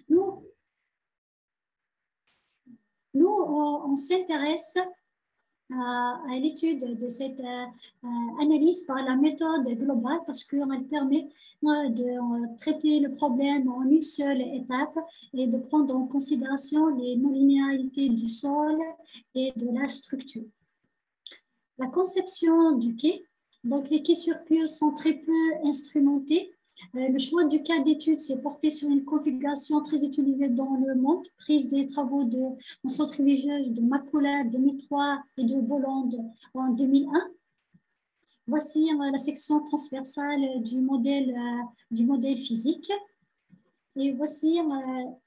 nous, on s'intéresse à l'étude de cette analyse par la méthode globale parce qu'elle permet de traiter le problème en une seule étape et de prendre en considération les non-linéarités du sol et de la structure. La conception du quai. Donc, les quais sur pieux sont très peu instrumentés. Le choix du cas d'étude s'est porté sur une configuration très utilisée dans le monde, prise des travaux en centrifugeuse de Makula 2003 et de Bolland en 2001. Voici la section transversale du modèle physique. Et voici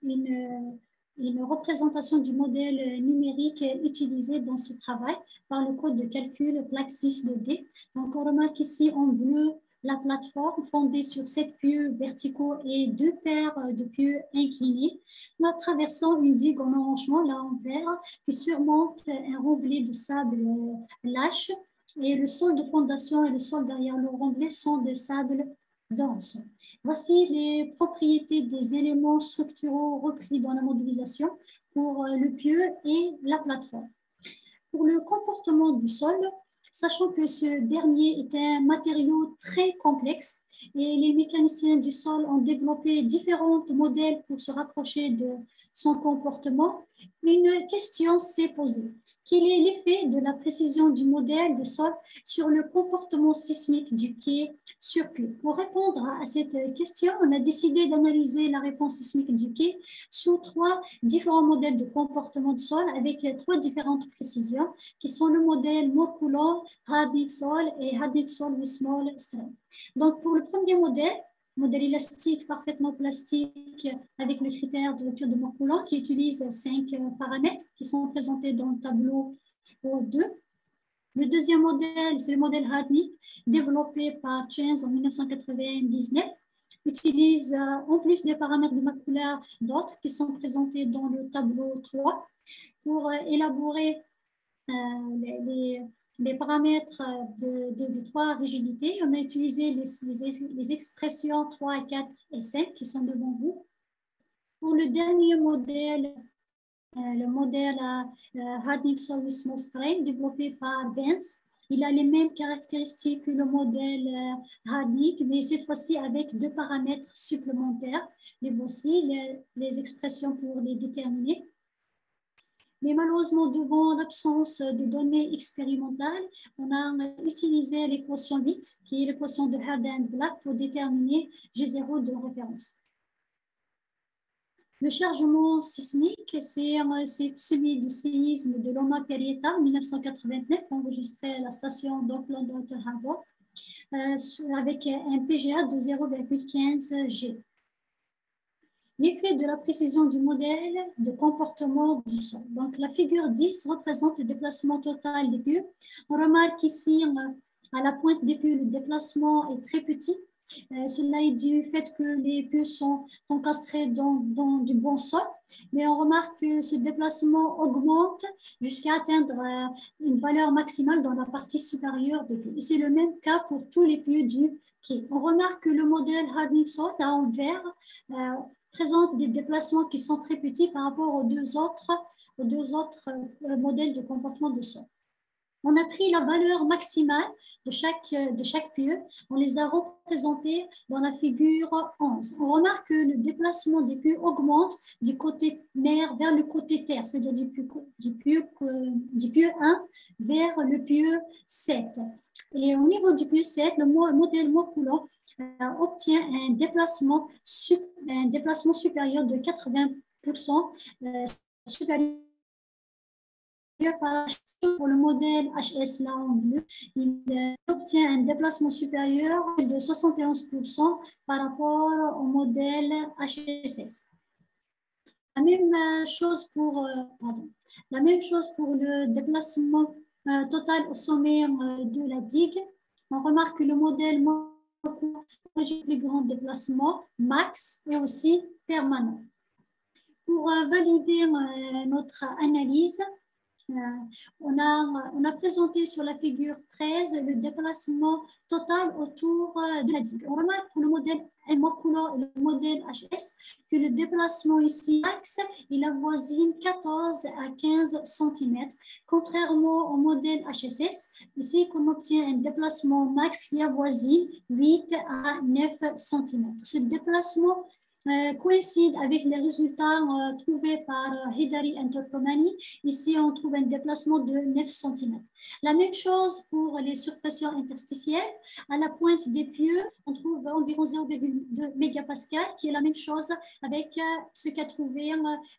une représentation du modèle numérique utilisé dans ce travail par le code de calcul Plaxis 2D. Donc, on remarque ici en bleu la plateforme fondée sur 7 pieux verticaux et 2 paires de pieux inclinés, traversant une digue en arrangement là en vert qui surmonte un remblai de sable lâche. Et le sol de fondation et le sol derrière le remblai sont de sable dense. Voici les propriétés des éléments structuraux repris dans la modélisation pour le pieu et la plateforme. Pour le comportement du sol, sachant que ce dernier est un matériau très complexe et les mécaniciens du sol ont développé différents modèles pour se rapprocher de son comportement, une question s'est posée. Quel est l'effet de la précision du modèle de sol sur le comportement sismique du quai sur pieux? Pour répondre à cette question, on a décidé d'analyser la réponse sismique du quai sous 3 différents modèles de comportement de sol avec 3 différentes précisions qui sont le modèle Moore-Coulomb, Harding Sol et Harding Sol with Small Strength. Donc, pour le premier modèle élastique parfaitement plastique avec le critère de rupture de Moore-Coulomb qui utilise 5 paramètres qui sont présentés dans le tableau 2. Le deuxième modèle, c'est le modèle Harding développé par Chance en 1999. Utilise en plus des paramètres de Moore-Coulomb d'autres qui sont présentés dans le tableau 3 pour élaborer les paramètres de 3 rigidités. On a utilisé les expressions 3, 4 et 5 qui sont devant vous. Pour le dernier modèle, le modèle Harding Sol with Small Strain développé par Benz, il a les mêmes caractéristiques que le modèle Harding, mais cette fois-ci avec 2 paramètres supplémentaires. Et voici les expressions pour les déterminer. Mais malheureusement, devant l'absence de données expérimentales, on a utilisé l'équation 8, qui est l'équation de Herde-Black, pour déterminer G0 de référence. Le chargement sismique, c'est celui du séisme de Loma Prieta en 1989, enregistré à la station d'Auckland Outer Harbour, avec un PGA de 0,15 G. L'effet de la précision du modèle de comportement du sol. Donc, la figure 10 représente le déplacement total des pieux. On remarque ici, à la pointe des pieux, le déplacement est très petit. Cela est dû au fait que les pieux sont encastrés dans du bon sol. Mais on remarque que ce déplacement augmente jusqu'à atteindre une valeur maximale dans la partie supérieure des pieux. Et c'est le même cas pour tous les pieux du quai. On remarque que le modèle Harding Sol, là en vert, présente des déplacements qui sont très petits par rapport aux deux autres modèles de comportement de sol. On a pris la valeur maximale de chaque pieu, on les a représentés dans la figure 11. On remarque que le déplacement des pieux augmente du côté mer vers le côté terre, c'est-à-dire du pieu 1 vers le pieu 7. Et au niveau du pieu 7, le modèle Moore-Coulomb obtient un déplacement supérieur de 80% supérieur pour le modèle HS là en bleu. Il obtient un déplacement supérieur de 71% par rapport au modèle HSS. La même chose pour le déplacement total au sommet de la digue. On remarque que le modèle le plus grand déplacement, max, et aussi permanent. Pour valider notre analyse, On a présenté sur la figure 13 le déplacement total autour de la digue. On remarque pour le modèle Mokulo et le modèle HS que le déplacement ici, axe, il avoisine 14 à 15 cm, contrairement au modèle HSS, ici qu'on obtient un déplacement max qui avoisine 8 à 9 cm. Ce déplacement coïncide avec les résultats trouvés par Hidari et Turkomani. Ici, on trouve un déplacement de 9 cm. La même chose pour les surpressions interstitielles. À la pointe des pieux, on trouve environ 0,2 mégapascal, qui est la même chose avec ce qu'a trouvé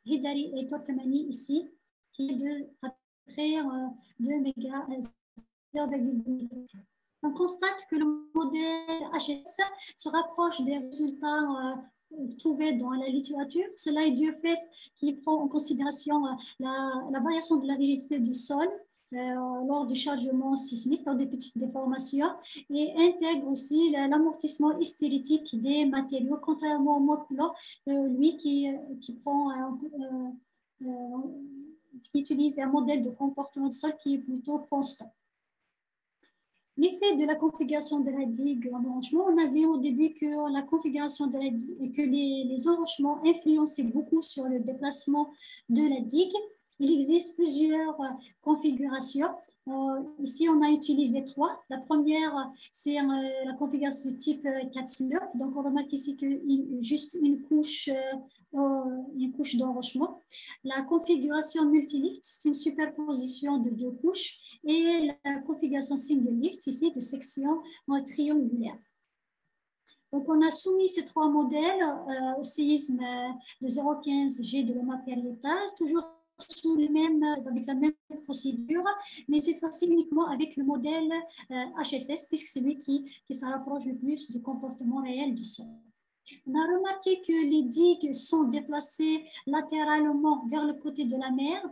Hidari et Turkomani ici, qui est de à peu près 2 méga, 0,2. On constate que le modèle HS se rapproche des résultats trouvés dans la littérature. Cela est dû au fait qu'il prend en considération la variation de la rigidité du sol lors du chargement sismique, lors des petites déformations, et intègre aussi l'amortissement hystérétique des matériaux, contrairement au Mokulo, lui qui utilise un modèle de comportement de sol qui est plutôt constant. L'effet de la configuration de la digue en enrochement, on a vu au début que la configuration de la digue et que les enrochements influençaient beaucoup sur le déplacement de la digue. Il existe plusieurs configurations. Ici, on a utilisé 3. La première, c'est la configuration de type Katzler. Donc, on remarque ici que juste une couche d'enrochement. La configuration multilift, c'est une superposition de 2 couches. Et la configuration single lift, ici, de section triangulaire. Donc, on a soumis ces 3 modèles au séisme de 0,15 G de Loma Prieta, toujours avec la même procédure, mais cette fois-ci uniquement avec le modèle HSS, puisque c'est lui qui se rapproche le plus du comportement réel du sol. On a remarqué que les digues sont déplacées latéralement vers le côté de la mer,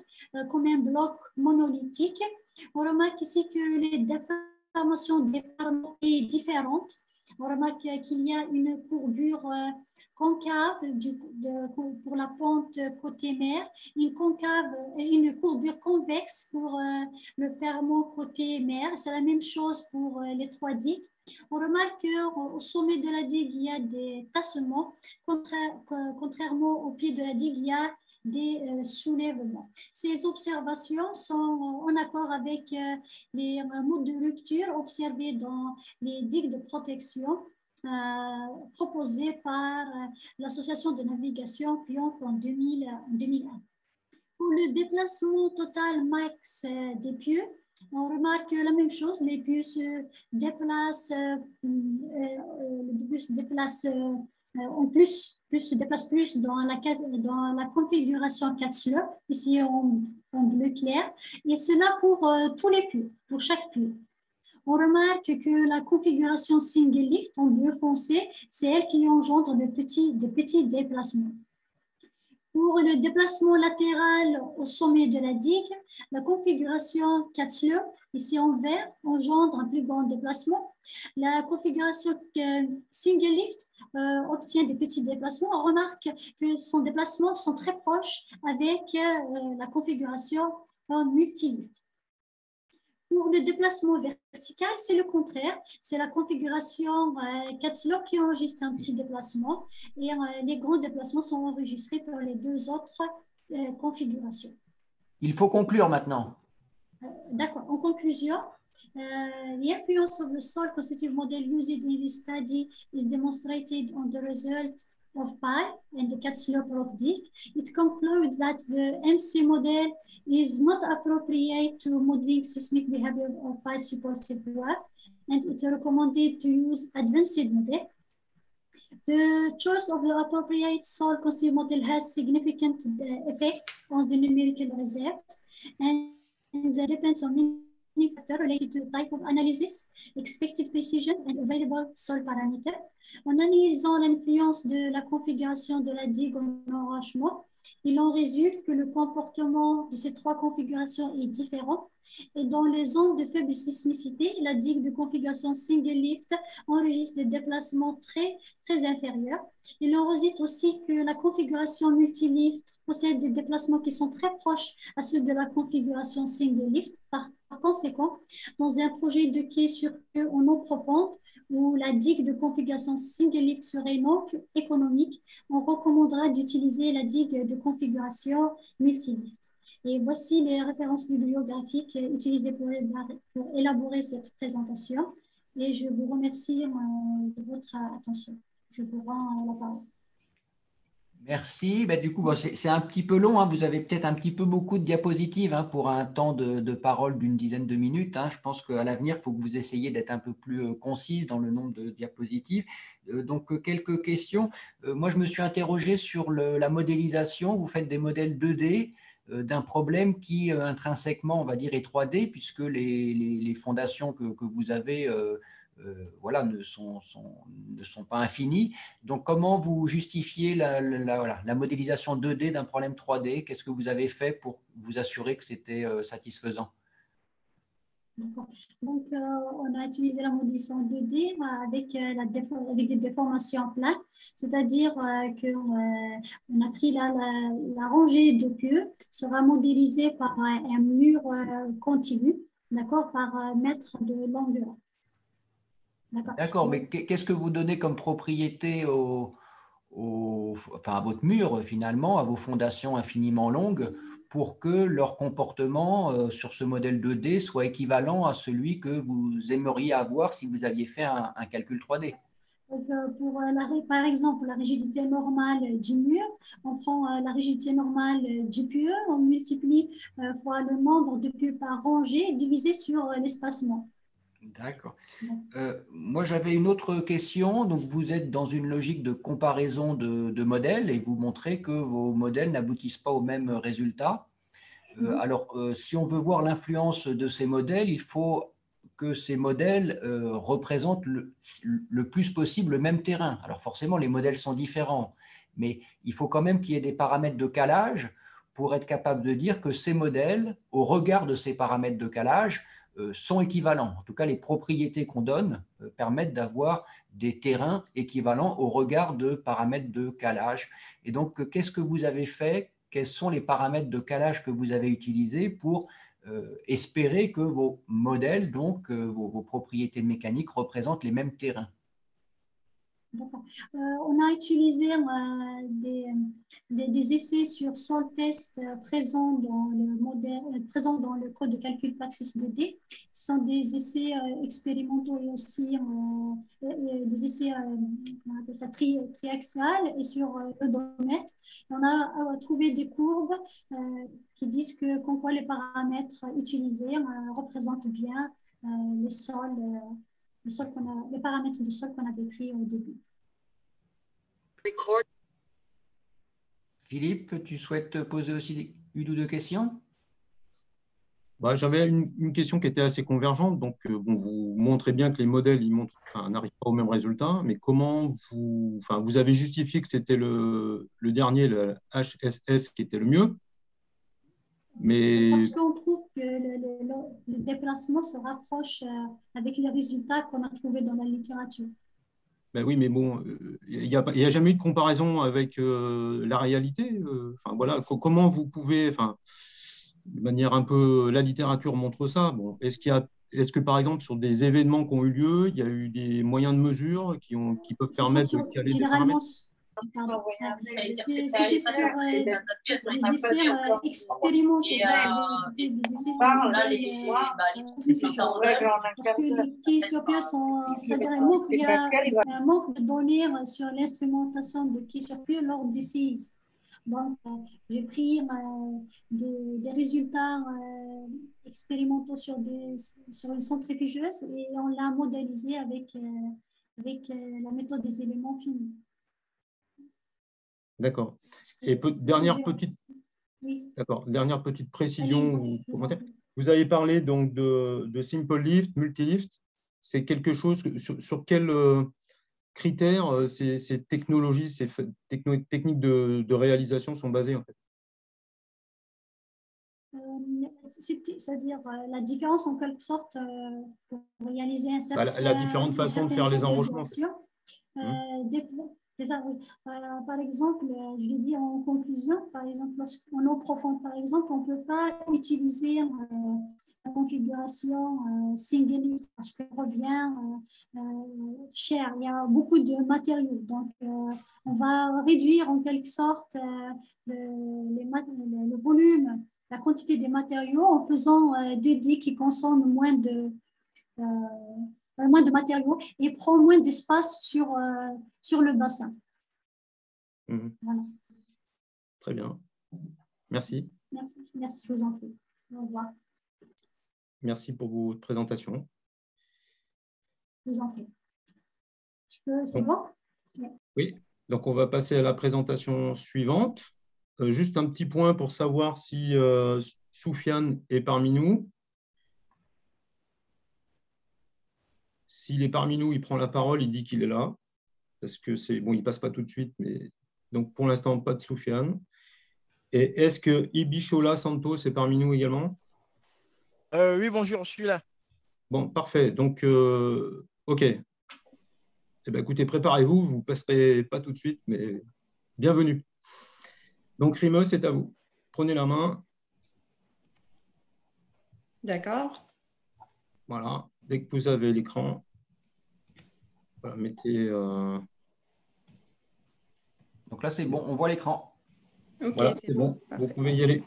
comme un bloc monolithique. On remarque ici que les déformations est différente. On remarque qu'il y a une courbure concave pour la pente côté mer, une courbure convexe pour le permon côté mer. C'est la même chose pour les 3 digues. On remarque qu'au sommet de la digue, il y a des tassements, contrairement au pied de la digue, il y a des soulèvements. Ces observations sont en accord avec les modes de rupture observés dans les digues de protection proposées par l'Association de navigation Pionk en 2001. Pour le déplacement total max des pieux, on remarque la même chose, les pieux se déplacent, se déplacent plus dans la configuration Katzler, ici en bleu clair, et cela pour tous les pieux, pour chaque pieux. On remarque que la configuration single lift en bleu foncé, c'est elle qui engendre de petits déplacements. Pour le déplacement latéral au sommet de la digue, la configuration Katzler, ici en vert, engendre un plus grand déplacement. La configuration single lift obtient des petits déplacements. On remarque que son déplacement sont très proches avec la configuration multilift. Pour le déplacement vertical, c'est le contraire. C'est la configuration Katzler qui enregistre un petit déplacement et les grands déplacements sont enregistrés pour les 2 autres configurations. Il faut conclure maintenant. D'accord. En conclusion, the influence of the soil constitutive model used in this study is demonstrated on the result of pi and the Katzler rock digue. It concludes that the MC model is not appropriate to modeling seismic behavior of pi supported rock, and it's recommended to use advanced model. The choice of the appropriate soil constitutive model has significant effects on the numerical results and depends on many factors related to the type of analysis, expected precision, and available soil parameters. En analysant l'influence de la configuration de la digue en enrochement, Il en résulte que le comportement de ces trois configurations est différent. Et dans les zones de faible sismicité, la digue de configuration single lift enregistre des déplacements très inférieurs. Il en résulte aussi que la configuration multilift possède des déplacements qui sont très proches à ceux de la configuration single lift. Par conséquent, dans un projet de quai sur queue en eau profonde, où la digue de configuration single lift serait non économique, on recommandera d'utiliser la digue de configuration multilift. Et voici les références bibliographiques utilisées pour élaborer cette présentation. Et je vous remercie de votre attention. Je vous rends la parole. Merci. Ben, du coup, bon, c'est un petit peu long, hein. Vous avez peut-être un petit peu beaucoup de diapositives, hein, pour un temps de parole d'une dizaine de minutes, hein. Je pense qu'à l'avenir, il faut que vous essayiez d'être un peu plus concise dans le nombre de diapositives. Donc, quelques questions. Moi, je me suis interrogé sur la modélisation. Vous faites des modèles 2D d'un problème qui, intrinsèquement, on va dire, est 3D, puisque les fondations que vous avez voilà, ne sont pas infinies. Donc, comment vous justifiez la modélisation 2D d'un problème 3D? Qu'est-ce que vous avez fait pour vous assurer que c'était satisfaisant? Donc, on a utilisé la modélisation 2D avec, avec des déformations plates, c'est-à-dire qu'on a pris la rangée de queue sera modélisée par un mur continu, d'accord, par mètre de longueur. D'accord, mais qu'est-ce que vous donnez comme propriété enfin, à votre mur, finalement, à vos fondations infiniment longues, pour que leur comportement sur ce modèle 2D soit équivalent à celui que vous aimeriez avoir si vous aviez fait un calcul 3D? Donc, par exemple, la rigidité normale du mur, on prend la rigidité normale du pieu, on multiplie fois le nombre de pieux par rangée divisé sur l'espacement. D'accord. Moi, j'avais une autre question. Donc, vous êtes dans une logique de comparaison de modèles et vous montrez que vos modèles n'aboutissent pas au même résultat. Alors, si on veut voir l'influence de ces modèles, il faut que ces modèles représentent le plus possible le même terrain. Alors, forcément, les modèles sont différents, mais il faut quand même qu'il y ait des paramètres de calage pour être capable de dire que ces modèles, au regard de ces paramètres de calage, sont équivalents. En tout cas, les propriétés qu'on donne permettent d'avoir des terrains équivalents au regard de paramètres de calage. Et donc, qu'est-ce que vous avez fait? Quels sont les paramètres de calage que vous avez utilisés pour espérer que vos modèles, donc vos propriétés mécaniques, représentent les mêmes terrains? On a utilisé des essais sur sol test présents dans le modèle, présents dans le code de calcul Praxis 2D. Ce sont des essais expérimentaux et aussi des essais triaxial et sur l'odomètre. On a trouvé des courbes qui disent que comme quoi les paramètres utilisés représentent bien les sols. Les paramètres du sol qu'on avait pris au début. Philippe, tu souhaites poser aussi une ou deux questions? Bah, j'avais une question qui était assez convergente. Donc, bon, vous montrez bien que les modèles n'arrivent pas au même résultat, mais comment vous avez justifié que c'était le dernier, le HSS, qui était le mieux. Mais parce qu'on trouve que le déplacement se rapproche avec les résultats qu'on a trouvés dans la littérature. ben oui, mais bon, il n'y a jamais eu de comparaison avec la réalité. Voilà, comment vous pouvez, de manière un peu, la littérature montre ça. Bon, est-ce que par exemple sur des événements qui ont eu lieu, il y a eu des moyens de mesure qui peuvent permettre de caler des paramètres? C'était sur des essais expérimentaux, c'était des essais parce que les quais sur pieux c'est-à-dire il y a un manque de données sur l'instrumentation de quais sur pieux lors des séismes. Donc, j'ai pris des résultats expérimentaux sur une centrifugeuse et on l'a modélisé avec la méthode des éléments finis. D'accord. Et dernière petite précision ou commentaire. Vous avez parlé donc de simple lift, multilift. C'est quelque chose sur quel critères ces technologies, ces techniques de réalisation sont basées en fait? C'est-à-dire la différence en quelque sorte pour réaliser La différente une façon de certaine faire les enrochements. configuration. C'est ça, oui. Par exemple, je l'ai dit en conclusion, par exemple, lorsqu'on eau profonde, par exemple, on ne peut pas utiliser la configuration single use parce qu'elle revient cher. Il y a beaucoup de matériaux. Donc, on va réduire en quelque sorte le volume, la quantité des matériaux en faisant deux digues qui consomment moins de matériaux et prend moins d'espace sur le bassin. Voilà. Très bien. Merci. Merci, je vous en prie. Au revoir. Merci pour votre présentation. Je vous en prie. C'est bon? Oui, donc on va passer à la présentation suivante. Juste un petit point pour savoir si Soufiane est parmi nous. S'il est parmi nous, il prend la parole, il dit qu'il est là. Parce que c'est bon, il ne passe pas tout de suite, mais donc pour l'instant, pas de Soufiane. Et est-ce que Ibichola Santos est parmi nous également? Oui, bonjour, je suis là. Bon, parfait. Donc, OK. Eh bien, écoutez, préparez-vous, vous ne passerez pas tout de suite, mais bienvenue. Donc, Rimos, c'est à vous. Prenez la main. D'accord. Voilà. Dès que vous avez l'écran, voilà, mettez… Donc là, c'est bon, on voit l'écran. Ok, voilà, c'est bon, parfait. vous pouvez y aller.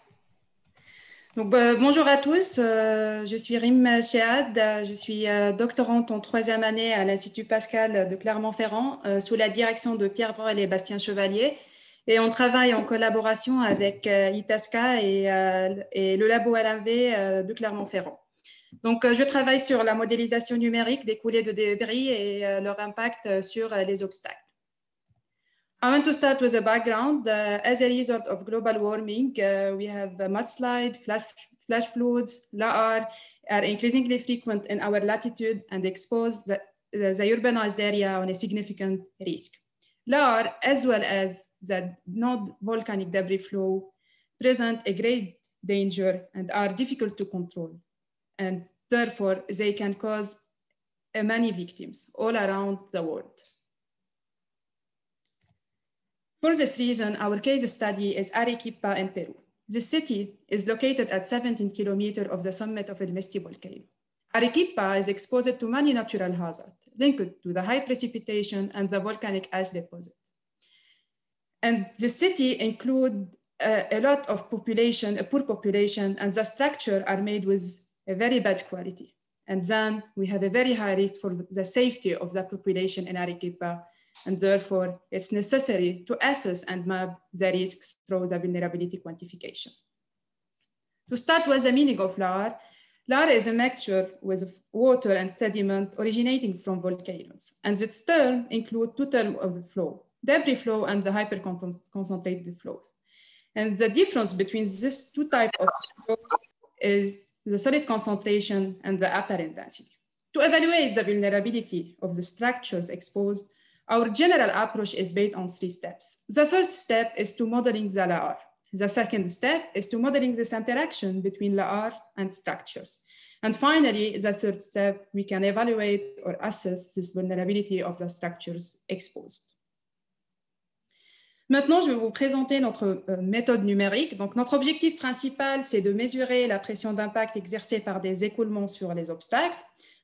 Donc, bonjour à tous, je suis Rim Chehad, je suis doctorante en 3e année à l'Institut Pascal de Clermont-Ferrand sous la direction de Pierre Brel et Bastien Chevalier. Et on travaille en collaboration avec Itasca et le labo LMV de Clermont-Ferrand. Donc, je travaille sur la modélisation numérique des coulées de débris et leur impact sur les obstacles. I want to start with a background. As a result of global warming, we have mudslide, flash floods, LAR are increasingly frequent in our latitude and expose the urbanized area on a significant risk. LAR, as well as the non-volcanic debris flow, present a great danger and are difficult to control. And therefore, they can cause many victims all around the world. For this reason, our case study is Arequipa in Peru. This city is located at 17 kilometers of the summit of El Misti volcano. Arequipa is exposed to many natural hazards linked to the high precipitation and the volcanic ash deposit. And the city includes a lot of population, a poor population, and the structure are made with a very bad quality. And then we have a very high risk for the safety of the population in Arequipa. And therefore, it's necessary to assess and map the risks through the vulnerability quantification. To start with the meaning of LAR, LAR is a mixture with water and sediment originating from volcanoes. And its term includes two terms of the flow, debris flow and the hyperconcentrated flows. And the difference between these two types of flow is the solid concentration and the apparent density. To evaluate the vulnerability of the structures exposed, our general approach is based on 3 steps. The first step is to modeling the LAR. The second step is to modeling this interaction between LAR and structures. And finally, the third step, we can evaluate or assess this vulnerability of the structures exposed. Maintenant, je vais vous présenter notre méthode numérique. Donc, notre objectif principal, c'est de mesurer la pression d'impact exercée par des écoulements sur les obstacles.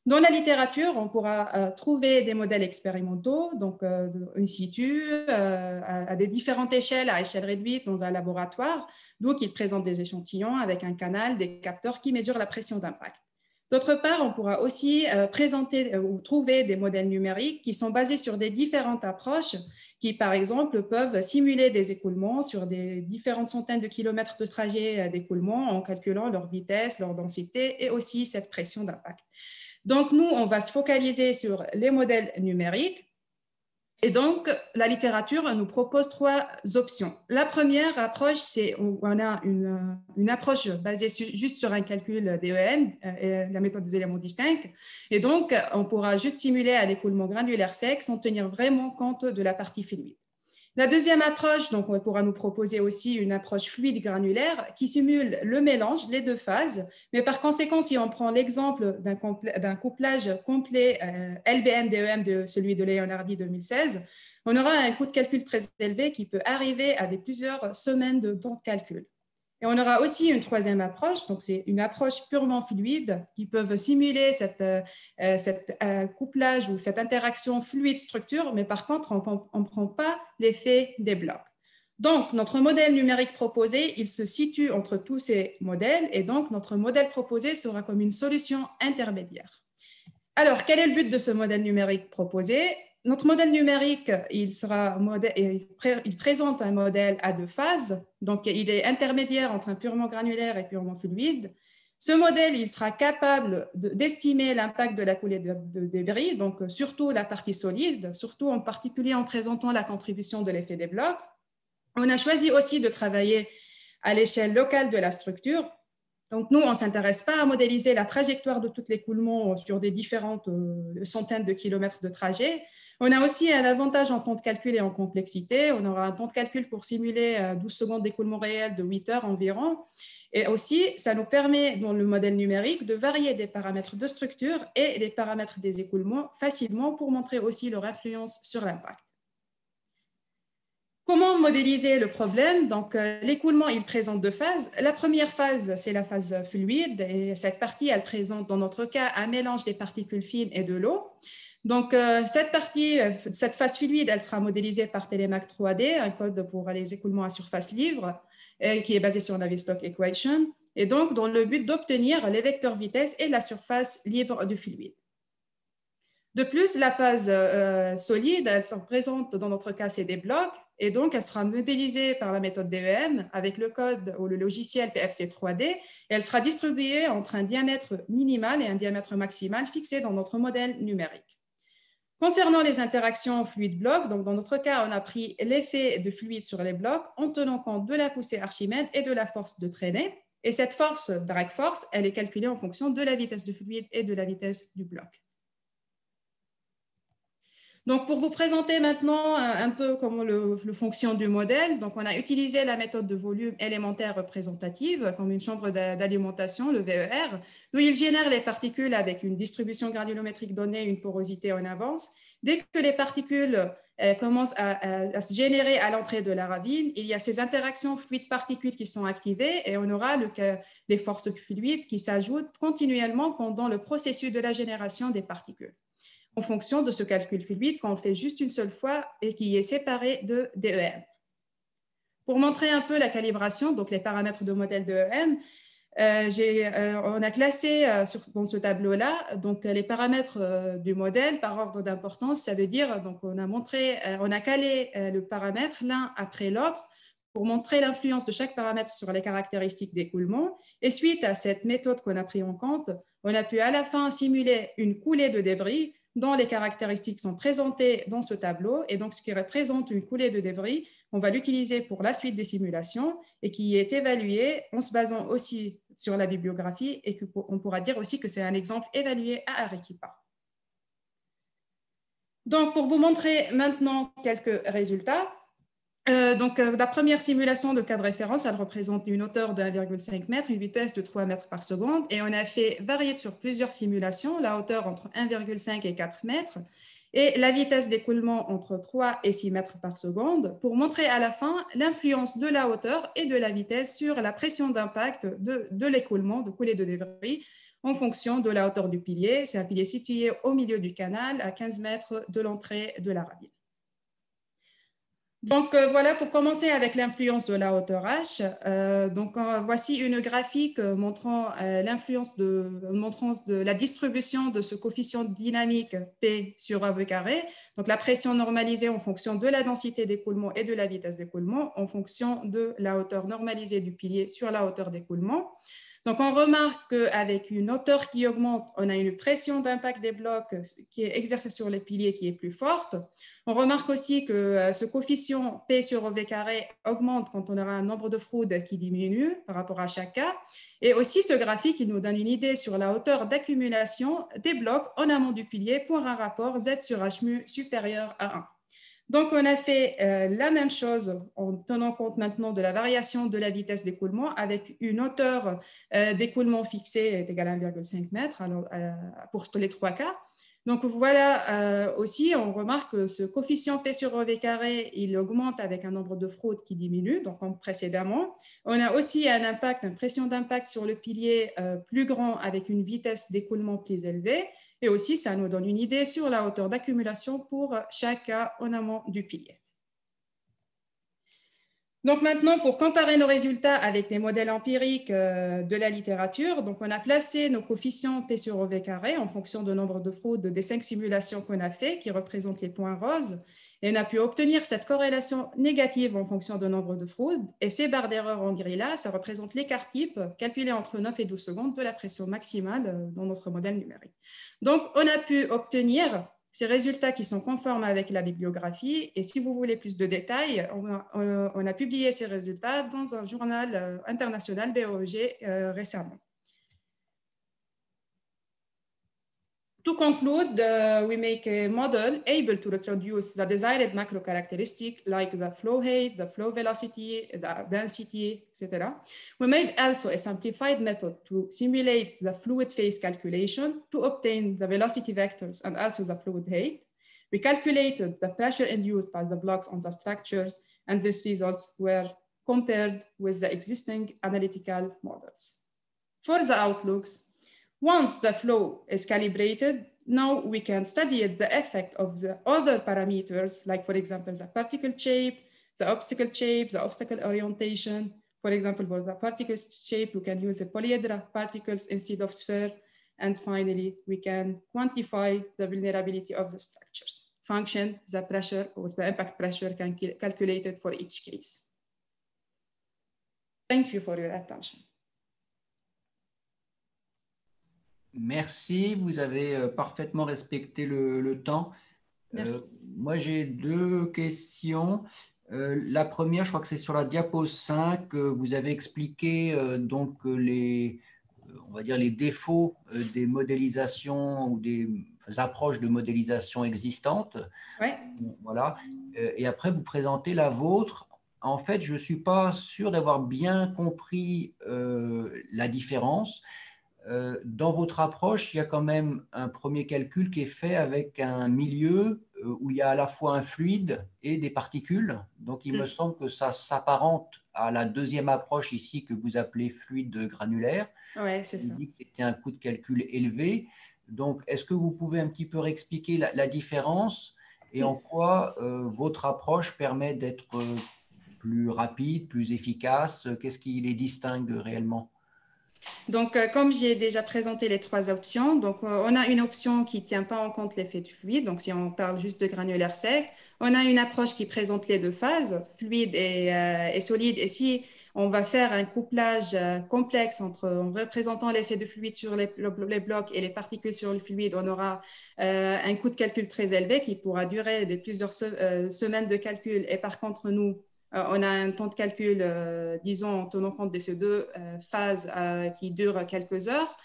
Dans la littérature, on pourra trouver des modèles expérimentaux, donc in situ, à des différentes échelles, à échelle réduite dans un laboratoire, donc ils présentent des échantillons avec un canal, des capteurs qui mesurent la pression d'impact. D'autre part, on pourra aussi présenter ou trouver des modèles numériques qui sont basés sur des différentes approches qui, par exemple, peuvent simuler des écoulements sur des différentes centaines de kilomètres de trajet d'écoulement en calculant leur vitesse, leur densité et aussi cette pression d'impact. Donc, nous, on va se focaliser sur les modèles numériques Et donc, la littérature nous propose 3 options. La première approche, c'est on a une approche basée juste sur un calcul DEM, la méthode des éléments distincts. Et donc, on pourra juste simuler un écoulement granulaire sec sans tenir vraiment compte de la partie fluide. La deuxième approche, donc on pourra nous proposer aussi une approche fluide granulaire qui simule le mélange, les 2 phases. Mais par conséquent, si on prend l'exemple d'un couplage complet LBM-DEM de celui de Leonardi 2016, on aura un coût de calcul très élevé qui peut arriver à plusieurs semaines de temps de calcul. Et on aura aussi une troisième approche, donc c'est une approche purement fluide qui peut simuler cet couplage ou cette interaction fluide-structure, mais par contre, on ne prend pas l'effet des blocs. Donc, notre modèle numérique proposé, il se situe entre tous ces modèles et donc notre modèle proposé sera comme une solution intermédiaire. Alors, quel est le but de ce modèle numérique proposé? Notre modèle numérique, il présente un modèle à 2 phases, donc il est intermédiaire entre un purement granulaire et purement fluide. Ce modèle, il sera capable d'estimer l'impact de la coulée de débris, donc surtout la partie solide, surtout en particulier en présentant la contribution de l'effet des blocs. On a choisi aussi de travailler à l'échelle locale de la structure. Donc, nous, on ne s'intéresse pas à modéliser la trajectoire de tout l'écoulement sur des différentes centaines de kilomètres de trajet. On a aussi un avantage en temps de calcul et en complexité. On aura un temps de calcul pour simuler 12 secondes d'écoulement réel de 8 heures environ. Et aussi, ça nous permet, dans le modèle numérique, de varier des paramètres de structure et les paramètres des écoulements facilement pour montrer aussi leur influence sur l'impact. Comment modéliser le problème? Donc, l'écoulement, il présente 2 phases. La première phase, c'est la phase fluide. Et cette partie, elle présente, dans notre cas, un mélange des particules fines et de l'eau. Donc, cette phase fluide, elle sera modélisée par Telemac 3D, un code pour les écoulements à surface libre, qui est basé sur la Navier-Stokes Equation. Et donc, dans le but d'obtenir les vecteurs vitesse et la surface libre du fluide. De plus, la phase solide, elle se représente, dans notre cas, c'est des blocs, et donc elle sera modélisée par la méthode DEM avec le code ou le logiciel PFC 3D, et elle sera distribuée entre un diamètre minimal et un diamètre maximal fixé dans notre modèle numérique. Concernant les interactions fluide-bloc, donc dans notre cas, on a pris l'effet de fluide sur les blocs en tenant compte de la poussée Archimède et de la force de traînée, et cette force, drag force, elle est calculée en fonction de la vitesse du fluide et de la vitesse du bloc. Donc, pour vous présenter maintenant un peu comment le fonction du modèle, donc on a utilisé la méthode de volume élémentaire représentative comme une chambre d'alimentation, le VER, où il génère les particules avec une distribution granulométrique donnée, une porosité en avance. Dès que les particules commencent à se générer à l'entrée de la ravine, il y a ces interactions fluide-particules qui sont activées et on aura les forces fluides qui s'ajoutent continuellement pendant le processus de la génération des particules, en fonction de ce calcul fluide qu'on fait juste une seule fois et qui est séparé de DEM. Pour montrer un peu la calibration, donc les paramètres de modèle DEM, on a classé dans ce tableau-là donc les paramètres du modèle par ordre d'importance. Ça veut dire, donc on a calé le paramètre l'un après l'autre pour montrer l'influence de chaque paramètre sur les caractéristiques d'écoulement. Et suite à cette méthode qu'on a pris en compte, on a pu à la fin simuler une coulée de débris dont les caractéristiques sont présentées dans ce tableau. Et donc, ce qui représente une coulée de débris, on va l'utiliser pour la suite des simulations et qui est évaluée en se basant aussi sur la bibliographie et on pourra dire aussi que c'est un exemple évalué à Arequipa. Donc, pour vous montrer maintenant quelques résultats, la première simulation de cas de référence, elle représente une hauteur de 1,5 m, une vitesse de 3 mètres par seconde, et on a fait varier sur plusieurs simulations la hauteur entre 1,5 et 4 mètres et la vitesse d'écoulement entre 3 et 6 mètres par seconde pour montrer à la fin l'influence de la hauteur et de la vitesse sur la pression d'impact de l'écoulement, de coulée de débris, en fonction de la hauteur du pilier. C'est un pilier situé au milieu du canal, à 15 mètres de l'entrée de la ravine. Donc, voilà, pour commencer avec l'influence de la hauteur H. Voici une graphique montrant l'influence montrant la distribution de ce coefficient dynamique P sur AV carré. Donc, la pression normalisée en fonction de la densité d'écoulement et de la vitesse d'écoulement en fonction de la hauteur normalisée du pilier sur la hauteur d'écoulement. Donc, on remarque qu'avec une hauteur qui augmente, on a une pression d'impact des blocs qui est exercée sur les piliers qui est plus forte. On remarque aussi que ce coefficient P sur OV carré augmente quand on aura un nombre de fraudes qui diminue par rapport à chaque cas. Et aussi, ce graphique, il nous donne une idée sur la hauteur d'accumulation des blocs en amont du pilier pour un rapport Z sur H mu supérieur à 1. Donc, on a fait la même chose en tenant compte maintenant de la variation de la vitesse d'écoulement avec une hauteur d'écoulement fixée égale à 1,5 m pour tous les 3 cas. Donc, voilà aussi, on remarque que ce coefficient P sur OV carré, il augmente avec un nombre de fraudes qui diminue, donc comme précédemment. On a aussi un impact, une pression d'impact sur le pilier plus grand avec une vitesse d'écoulement plus élevée. Et aussi, ça nous donne une idée sur la hauteur d'accumulation pour chaque cas en amont du pilier. Donc maintenant, pour comparer nos résultats avec les modèles empiriques de la littérature, donc on a placé nos coefficients P sur OV carré en fonction du nombre de fraudes des 5 simulations qu'on a fait, qui représentent les points roses. Et on a pu obtenir cette corrélation négative en fonction du nombre de fraudes. Et ces barres d'erreur en gris là, ça représente l'écart type calculé entre 9 et 12 secondes de la pression maximale dans notre modèle numérique. Donc, on a pu obtenir ces résultats qui sont conformes avec la bibliographie. Et si vous voulez plus de détails, on a publié ces résultats dans un journal international BOEG récemment. To conclude, we make a model able to reproduce the desired macro characteristic like the flow height, the flow velocity, the density, etc. We made also a simplified method to simulate the fluid phase calculation to obtain the velocity vectors and also the fluid height. We calculated the pressure induced by the blocks on the structures, and these results were compared with the existing analytical models. For the outlooks, once the flow is calibrated, now we can study the effect of the other parameters, like, for example, the particle shape, the obstacle orientation. For example, for the particle shape, we can use the polyhedra particles instead of sphere. And finally, we can quantify the vulnerability of the structures. Function, the pressure or the impact pressure can be calculated for each case. Thank you for your attention. Merci, vous avez parfaitement respecté le temps. Moi, j'ai deux questions. La première, je crois que c'est sur la diapo 5. Vous avez expliqué donc on va dire les défauts des modélisations ou des approches de modélisation existantes. Ouais. Voilà. Et après, vous présentez la vôtre. En fait, je ne suis pas sûr d'avoir bien compris la différence. Dans votre approche, il y a quand même un premier calcul qui est fait avec un milieu où il y a à la fois un fluide et des particules. Donc, il me semble que ça s'apparente à la deuxième approche ici que vous appelez fluide granulaire. Oui, c'est ça. Vous dites que c'était un coût de calcul élevé. Donc, est-ce que vous pouvez un petit peu réexpliquer la différence et en quoi votre approche permet d'être plus rapide, plus efficace? Qu'est-ce qui les distingue réellement? Donc, comme j'ai déjà présenté les trois options, donc on a une option qui ne tient pas en compte l'effet du fluide. Donc, si on parle juste de granulaire sec, on a une approche qui présente les deux phases, fluide et solide. Et si on va faire un couplage complexe en représentant l'effet de fluide sur les blocs et les particules sur le fluide, on aura un coût de calcul très élevé qui pourra durer plusieurs semaines de calcul. Et par contre, nous, on a un temps de calcul, disons, en tenant compte de ces deux phases qui durent quelques heures.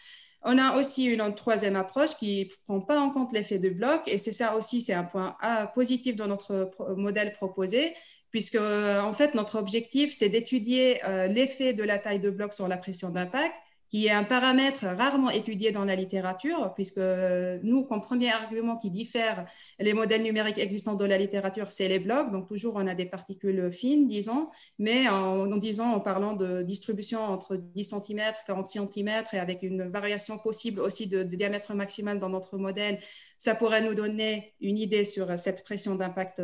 On a aussi une troisième approche qui ne prend pas en compte l'effet de bloc. Et c'est ça aussi, c'est un point positif dans notre modèle proposé, puisque en fait, notre objectif, c'est d'étudier l'effet de la taille de bloc sur la pression d'impact, qui est un paramètre rarement étudié dans la littérature, puisque nous, comme premier argument qui diffère les modèles numériques existants dans la littérature, c'est les blocs. Donc, toujours, on a des particules fines, disons, mais en parlant de distribution entre 10 cm, 40 cm, et avec une variation possible aussi de diamètre maximal dans notre modèle, ça pourrait nous donner une idée sur cette pression d'impact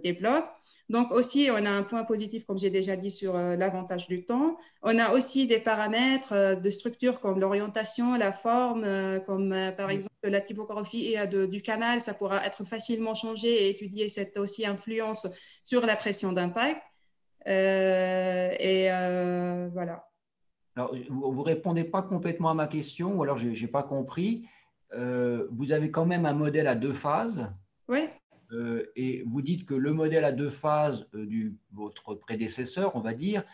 des blocs. Donc aussi, on a un point positif, comme j'ai déjà dit, sur l'avantage du temps. On a aussi des paramètres de structure comme l'orientation, la forme, comme par exemple la typographie du canal. Ça pourra être facilement changé et étudier cette aussi influence sur la pression d'impact. Voilà. Alors, vous ne répondez pas complètement à ma question, ou alors je n'ai pas compris. Vous avez quand même un modèle à deux phases. Oui. Et vous dites que le modèle à deux phases votre prédécesseur, on va dire,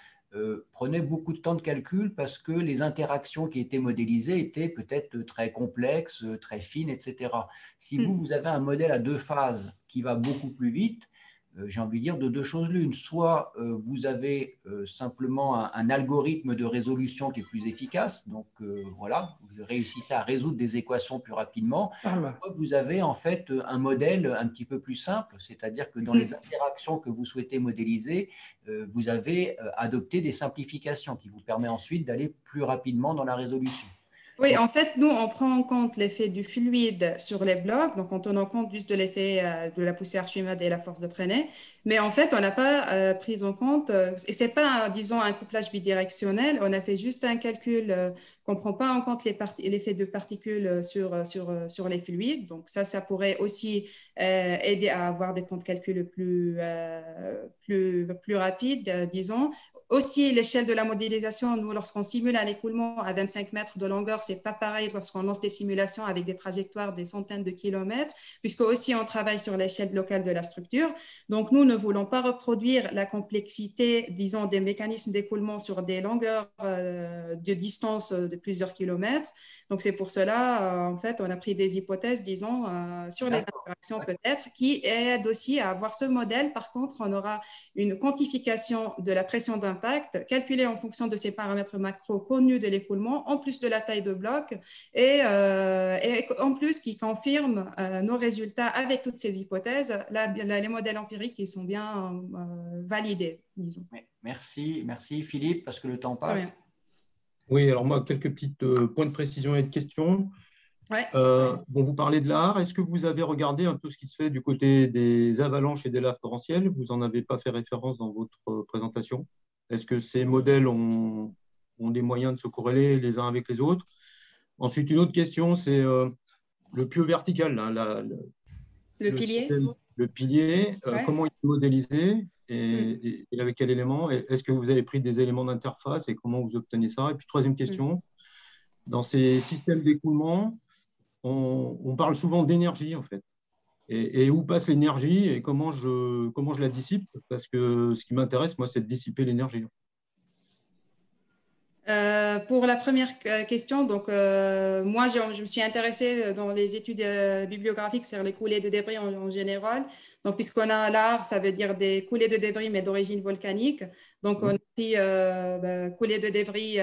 prenait beaucoup de temps de calcul parce que les interactions qui étaient modélisées étaient peut-être très complexes, très fines, etc. Si vous avez un modèle à deux phases qui va beaucoup plus vite, j'ai envie de dire de deux choses l'une. Soit vous avez simplement un algorithme de résolution qui est plus efficace, donc voilà, vous réussissez à résoudre des équations plus rapidement. Soit vous avez en fait un modèle un petit peu plus simple, c'est-à-dire que dans les interactions que vous souhaitez modéliser, vous avez adopté des simplifications qui vous permettent ensuite d'aller plus rapidement dans la résolution. Oui, en fait, nous, on prend en compte l'effet du fluide sur les blocs, donc on tenant compte juste de l'effet de la poussée Archimède et la force de traînée, mais en fait, on n'a pas pris en compte, et c'est pas, disons, un couplage bidirectionnel, on a fait juste un calcul qu'on ne prend pas en compte l'effet de particules sur les fluides, donc ça pourrait aussi aider à avoir des temps de calcul plus rapides, disons. Aussi, l'échelle de la modélisation, nous, lorsqu'on simule un écoulement à 25 mètres de longueur, c'est pas pareil lorsqu'on lance des simulations avec des trajectoires des centaines de kilomètres, puisque aussi on travaille sur l'échelle locale de la structure. Donc, nous ne voulons pas reproduire la complexité, disons, des mécanismes d'écoulement sur des longueurs de distance de plusieurs kilomètres. Donc, c'est pour cela, en fait, on a pris des hypothèses, disons, sur les interactions peut-être, qui aident aussi à avoir ce modèle. Par contre, on aura une quantification de la pression d'impact calculée en fonction de ces paramètres macro connus de l'écoulement, en plus de la taille de bloc, et en plus qui confirme nos résultats avec toutes ces hypothèses. Les modèles empiriques qui sont bien validés, disons. Merci Philippe, parce que le temps passe. Oui, alors moi, quelques petits points de précision et de questions. Ouais. Bon, vous parlez de l'art. Est-ce que vous avez regardé un peu ce qui se fait du côté des avalanches et des laves torrentielles? Vous n'en avez pas fait référence dans votre présentation. Est-ce que ces modèles ont des moyens de se corréler les uns avec les autres? Ensuite, une autre question, c'est le pieu vertical, là, le pilier. Le pilier, Ouais. comment il est modélisé et avec quel élément? Est-ce que vous avez pris des éléments d'interface et comment vous obtenez ça? Et puis, troisième question, dans ces systèmes d'écoulement, on parle souvent d'énergie, en fait. Et où passe l'énergie et comment je la dissipe? Parce que ce qui m'intéresse, moi, c'est de dissiper l'énergie. Pour la première question, donc moi je me suis intéressée dans les études bibliographiques sur les coulées de débris en général. Donc puisqu'on a l'art, ça veut dire des coulées de débris mais d'origine volcanique. Donc on a pris coulées de débris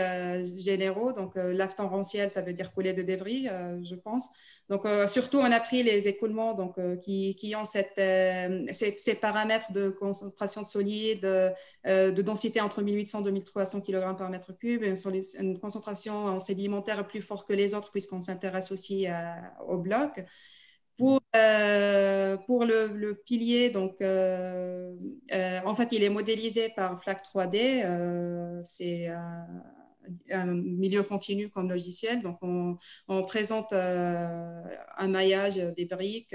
généraux. Donc lave torrentielle, ça veut dire coulées de débris, je pense. Donc surtout on a pris les écoulements donc qui ont ces paramètres de concentration de solide, de densité entre 1800 et 2300 kg par mètre cube, une concentration en sédimentaire plus forte que les autres puisqu'on s'intéresse aussi au bloc. Pour le pilier, donc, en fait, il est modélisé par FLAC 3D. C'est un milieu continu comme logiciel. Donc, on présente un maillage des briques.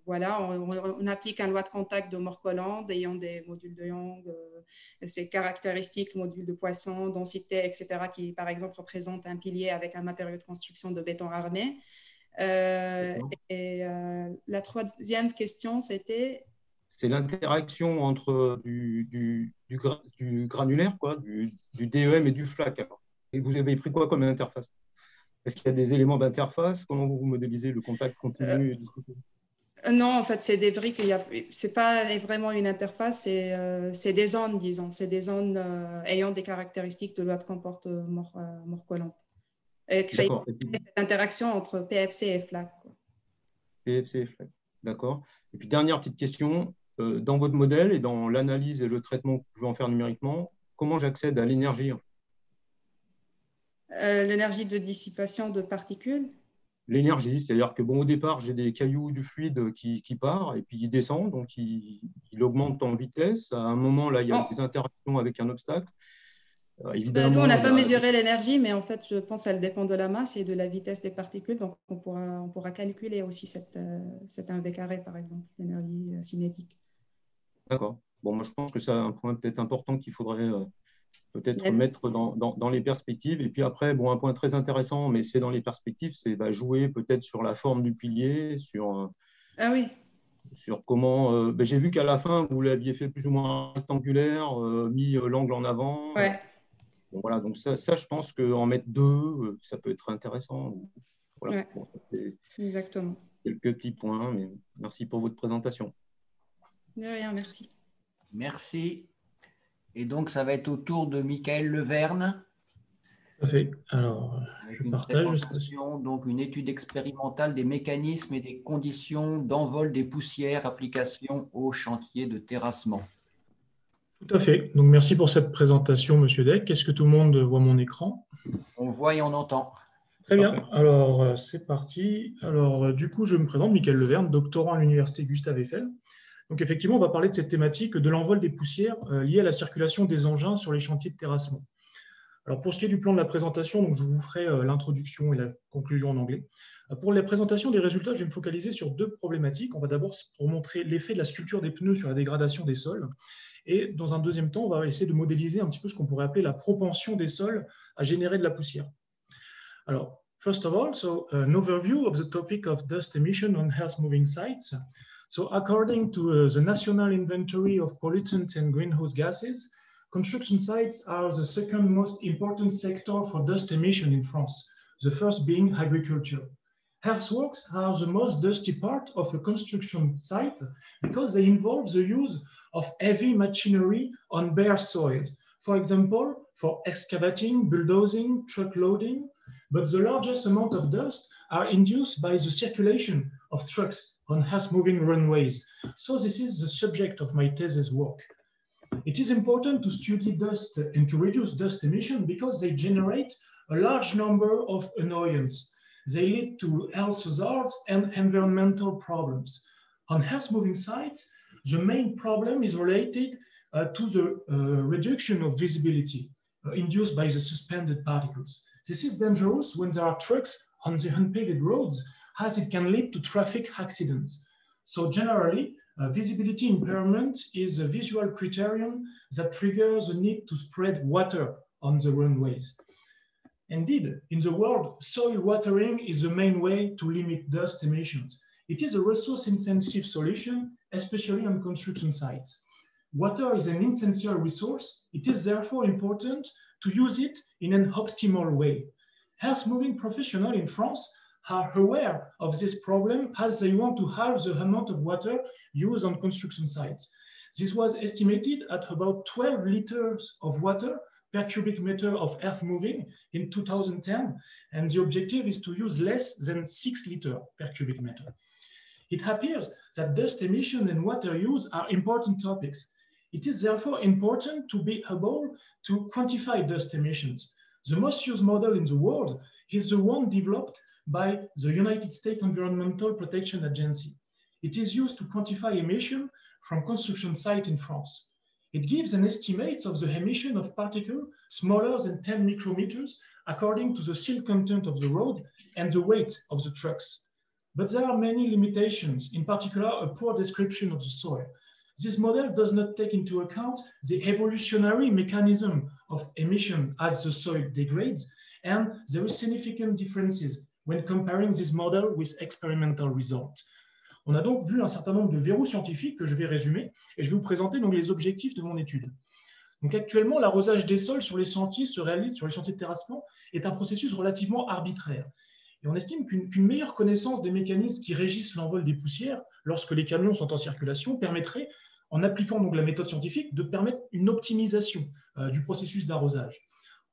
Voilà, on applique un loi de contact de Morcolland ayant des modules de Young, ses caractéristiques, modules de Poisson, densité, etc., qui, par exemple, représentent un pilier avec un matériau de construction de béton armé. La troisième question, c'était… C'est l'interaction entre du granulaire, quoi, du DEM et du FLAC. Alors. Et vous avez pris quoi comme interface? Est-ce qu'il y a des éléments d'interface? Comment vous modélisez le contact continu et discontinu? Non, en fait, c'est des briques. Ce n'est pas vraiment une interface, c'est des zones, disons. C'est des zones ayant des caractéristiques de loi de Morcolland. Et créer cette interaction entre PFC et FLAC. Quoi. PFC et FLAC, d'accord. Et puis, dernière petite question. Dans votre modèle et dans l'analyse et le traitement que vous pouvez en faire numériquement, comment j'accède à l'énergie? L'énergie de dissipation de particules. L'énergie, c'est-à-dire que bon, au départ, j'ai des cailloux du fluide qui part et puis il descend, donc il augmente en vitesse. À un moment, là, il y a des interactions avec un obstacle. Évidemment, nous, on n'a pas mesuré l'énergie, mais en fait, je pense qu'elle dépend de la masse et de la vitesse des particules. Donc, on pourra calculer aussi cet 1V carré, par exemple, l'énergie cinétique. D'accord. Bon, moi, je pense que c'est un point peut-être important qu'il faudrait peut-être mettre dans les perspectives. Et puis après, bon, un point très intéressant, mais c'est dans les perspectives, c'est jouer peut-être sur la forme du pilier, sur comment… j'ai vu qu'à la fin, vous l'aviez fait plus ou moins rectangulaire, mis l'angle en avant. Ouais. Bon, voilà, donc ça, je pense qu'en mettre deux, ça peut être intéressant. Voilà. Ouais. Bon, Exactement. Quelques petits points, mais merci pour votre présentation. De rien, merci. Merci. Et donc, ça va être au tour de Michael Leverne. Tout à fait. Alors, je partage. Donc, une étude expérimentale des mécanismes et des conditions d'envol des poussières, application au chantier de terrassement. Tout à fait. Donc, merci pour cette présentation, Monsieur Deck. Est-ce que tout le monde voit mon écran? On voit et on entend. Très bien. Alors, c'est parti. Alors, du coup, je me présente, Michael Leverne, doctorant à l'université Gustave Eiffel. Donc, effectivement, on va parler de cette thématique de l'envol des poussières liées à la circulation des engins sur les chantiers de terrassement. Alors, pour ce qui est du plan de la présentation, donc je vous ferai l'introduction et la conclusion en anglais. Pour la présentation des résultats, je vais me focaliser sur deux problématiques. On va d'abord pour montrer l'effet de la sculpture des pneus sur la dégradation des sols. Et dans un deuxième temps, on va essayer de modéliser un petit peu ce qu'on pourrait appeler la propension des sols à générer de la poussière. Alors, first of all, an overview of the topic of dust emission on earth-moving sites. So, according to the National Inventory of Pollutants and Greenhouse Gases, construction sites are the second most important sector for dust emission in France, the first being agriculture. Earthworks are the most dusty part of a construction site because they involve the use of heavy machinery on bare soil, for example, for excavating, bulldozing, truck loading, but the largest amount of dust are induced by the circulation of trucks on earth-moving runways. So this is the subject of my thesis work. It is important to study dust and to reduce dust emission because they generate a large number of annoyances. They lead to health hazards and environmental problems. On earth-moving sites, the main problem is related to the reduction of visibility induced by the suspended particles. This is dangerous when there are trucks on the unpaved roads, as it can lead to traffic accidents. So generally, visibility impairment is a visual criterion that triggers the need to spread water on the runways. Indeed, in the world, soil watering is the main way to limit dust emissions. It is a resource-intensive solution, especially on construction sites. Water is an essential resource. It is therefore important to use it in an optimal way. Earth-moving professionals in France are aware of this problem as they want to halve the amount of water used on construction sites. This was estimated at about 12 liters of water per cubic meter of earth moving in 2010, and the objective is to use less than 6 liters per cubic meter. It appears that dust emission and water use are important topics. It is therefore important to be able to quantify dust emissions. The most used model in the world is the one developed by the United States Environmental Protection Agency. It is used to quantify emission from construction sites in France. It gives an estimate of the emission of particles smaller than 10 micrometers according to the silt content of the road and the weight of the trucks. But there are many limitations, in particular a poor description of the soil. This model does not take into account the evolutionary mechanism of emission as the soil degrades, and there is significant differences when comparing this model with experimental results. On a donc vu un certain nombre de verrous scientifiques que je vais résumer et je vais vous présenter donc les objectifs de mon étude. Donc actuellement, l'arrosage des sols sur les sentiers se réalise sur les chantiers de terrassement est un processus relativement arbitraire. Et on estime qu'une meilleure connaissance des mécanismes qui régissent l'envol des poussières lorsque les camions sont en circulation permettrait, en appliquant donc la méthode scientifique, de permettre une optimisation du processus d'arrosage.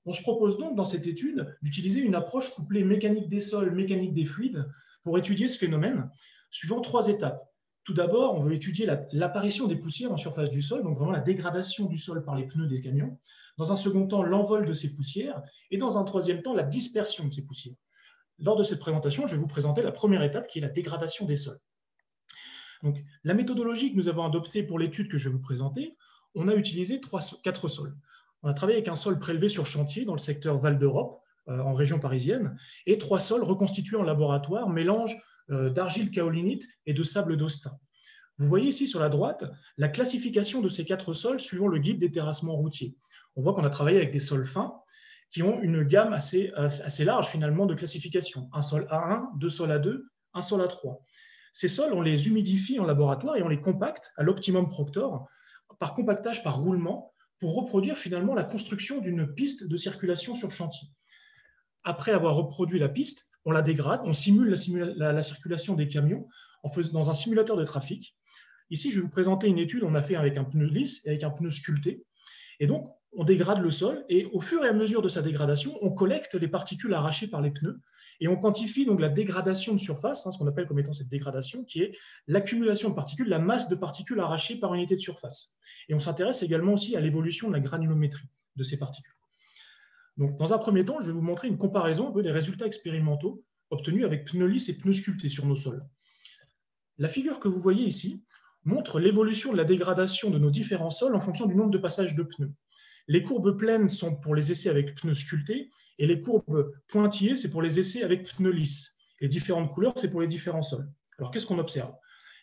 On se propose donc dans cette étude d'utiliser une approche couplée mécanique des sols, mécanique des fluides pour étudier ce phénomène, suivant 3 étapes. Tout d'abord, on veut étudier l'apparition des poussières en surface du sol, donc vraiment la dégradation du sol par les pneus des camions. Dans un second temps, l'envol de ces poussières. Et dans un troisième temps, la dispersion de ces poussières. Lors de cette présentation, je vais vous présenter la première étape qui est la dégradation des sols. Donc, la méthodologie que nous avons adoptée pour l'étude que je vais vous présenter, on a utilisé 4 sols. On a travaillé avec un sol prélevé sur chantier dans le secteur Val d'Europe, en région parisienne, et 3 sols reconstitués en laboratoire, mélange d'argile kaolinite et de sable d'Austin. Vous voyez ici sur la droite la classification de ces 4 sols suivant le guide des terrassements routiers. on voit qu'on a travaillé avec des sols fins qui ont une gamme assez large finalement de classification. Un sol A1, deux sols A2, un sol A3. Ces sols, on les humidifie en laboratoire et on les compacte à l'optimum Proctor par compactage, par roulement, pour reproduire finalement la construction d'une piste de circulation sur chantier. Après avoir reproduit la piste, on la dégrade, on simule la circulation des camions dans un simulateur de trafic. Ici, je vais vous présenter une étude qu'on a fait avec un pneu lisse et avec un pneu sculpté. Et donc, on dégrade le sol et au fur et à mesure de sa dégradation, on collecte les particules arrachées par les pneus et on quantifie donc la dégradation de surface, ce qu'on appelle comme étant cette dégradation, qui est l'accumulation de particules, la masse de particules arrachées par unité de surface. Et on s'intéresse également aussi à l'évolution de la granulométrie de ces particules. Donc, dans un premier temps, je vais vous montrer une comparaison des résultats expérimentaux obtenus avec pneus lisses et pneus sculptés sur nos sols. La figure que vous voyez ici montre l'évolution de la dégradation de nos différents sols en fonction du nombre de passages de pneus. Les courbes pleines sont pour les essais avec pneus sculptés et les courbes pointillées, c'est pour les essais avec pneus lisses. Les différentes couleurs, c'est pour les différents sols. Alors, qu'est-ce qu'on observe?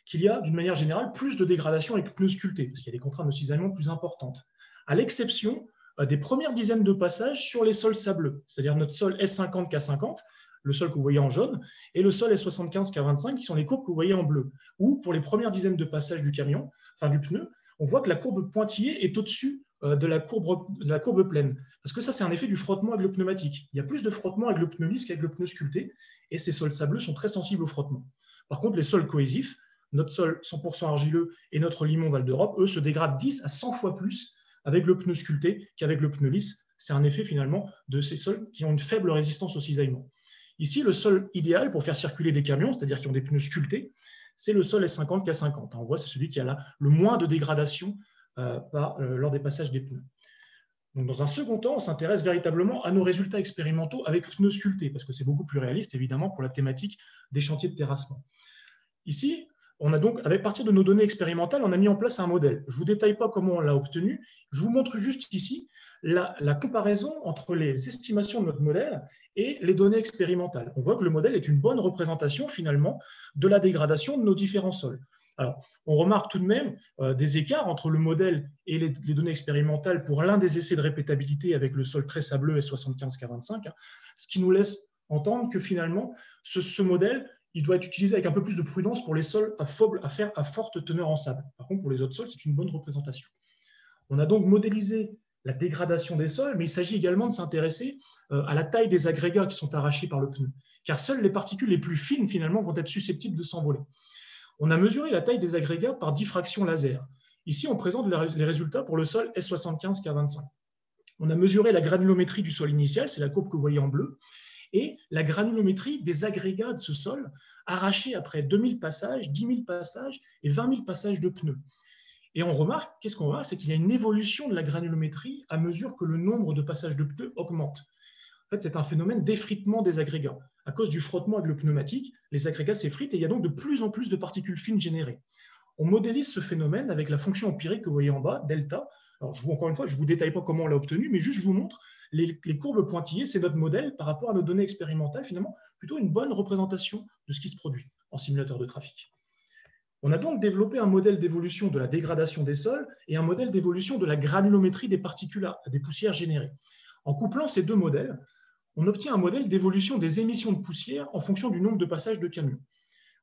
Qu'il y a, d'une manière générale, plus de dégradation avec pneus sculptés, parce qu'il y a des contraintes de cisaillement plus importantes, à l'exception des premières dizaines de passages sur les sols sableux, c'est-à-dire notre sol S50 K50, le sol que vous voyez en jaune, et le sol S75 K25, qui sont les courbes que vous voyez en bleu, où pour les premières dizaines de passages du camion, enfin du pneu, on voit que la courbe pointillée est au-dessus de la courbe pleine. Parce que ça, c'est un effet du frottement avec le pneumatique. Il y a plus de frottement avec le pneu lisse qu'avec le pneu sculpté, et ces sols sableux sont très sensibles au frottement. Par contre, les sols cohésifs, notre sol 100% argileux et notre limon Val d'Europe, eux, se dégradent 10 à 100 fois plus avec le pneu sculpté qu'avec le pneu lisse. C'est un effet finalement de ces sols qui ont une faible résistance au cisaillement. Ici, le sol idéal pour faire circuler des camions, c'est-à-dire qui ont des pneus sculptés, c'est le sol S50 K50. On voit, c'est celui qui a le moins de dégradation lors des passages des pneus. Donc, dans un second temps, on s'intéresse véritablement à nos résultats expérimentaux avec pneus sculptés, parce que c'est beaucoup plus réaliste, évidemment, pour la thématique des chantiers de terrassement. Ici, on a donc, à partir de nos données expérimentales, on a mis en place un modèle. Je ne vous détaille pas comment on l'a obtenu, je vous montre juste ici la comparaison entre les estimations de notre modèle et les données expérimentales. On voit que le modèle est une bonne représentation, finalement, de la dégradation de nos différents sols. Alors, on remarque tout de même des écarts entre le modèle et les données expérimentales pour l'un des essais de répétabilité avec le sol très sableux S75 K25, ce qui nous laisse entendre que finalement, ce modèle, il doit être utilisé avec un peu plus de prudence pour les sols à forte teneur en sable. Par contre, pour les autres sols, c'est une bonne représentation. On a donc modélisé la dégradation des sols, mais il s'agit également de s'intéresser à la taille des agrégats qui sont arrachés par le pneu, car seules les particules les plus fines, finalement, vont être susceptibles de s'envoler. On a mesuré la taille des agrégats par diffraction laser. Ici, on présente les résultats pour le sol S75 K25. On a mesuré la granulométrie du sol initial, c'est la courbe que vous voyez en bleu, et la granulométrie des agrégats de ce sol arrachés après 2000 passages, 10 000 passages et 20 000 passages de pneus. Et on remarque, qu'est-ce qu'on voit? C'est qu'il y a une évolution de la granulométrie à mesure que le nombre de passages de pneus augmente. En fait, c'est un phénomène d'effritement des agrégats. À cause du frottement avec le pneumatique, les agrégats s'effritent et il y a donc de plus en plus de particules fines générées. On modélise ce phénomène avec la fonction empirique que vous voyez en bas, delta. Alors, encore une fois, je ne vous détaille pas comment on l'a obtenu, mais juste je vous montre les courbes pointillées, c'est notre modèle par rapport à nos données expérimentales, finalement, plutôt une bonne représentation de ce qui se produit en simulateur de trafic. On a donc développé un modèle d'évolution de la dégradation des sols et un modèle d'évolution de la granulométrie des particules, des poussières générées. En couplant ces deux modèles, on obtient un modèle d'évolution des émissions de poussière en fonction du nombre de passages de camions.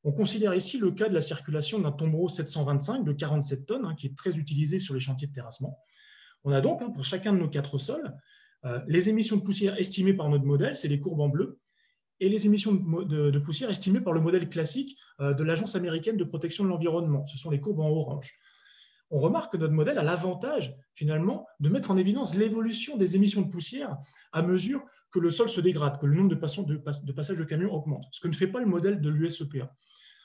On considère ici le cas de la circulation d'un tombereau 725 de 47 tonnes, qui est très utilisé sur les chantiers de terrassement. On a donc, pour chacun de nos 4 sols, les émissions de poussière estimées par notre modèle, c'est les courbes en bleu, et les émissions de poussière estimées par le modèle classique de l'Agence américaine de protection de l'environnement. Ce sont les courbes en orange. On remarque que notre modèle a l'avantage, finalement, de mettre en évidence l'évolution des émissions de poussière à mesure que le sol se dégrade, que le nombre de passages de camions augmente, ce que ne fait pas le modèle de l'USEPA.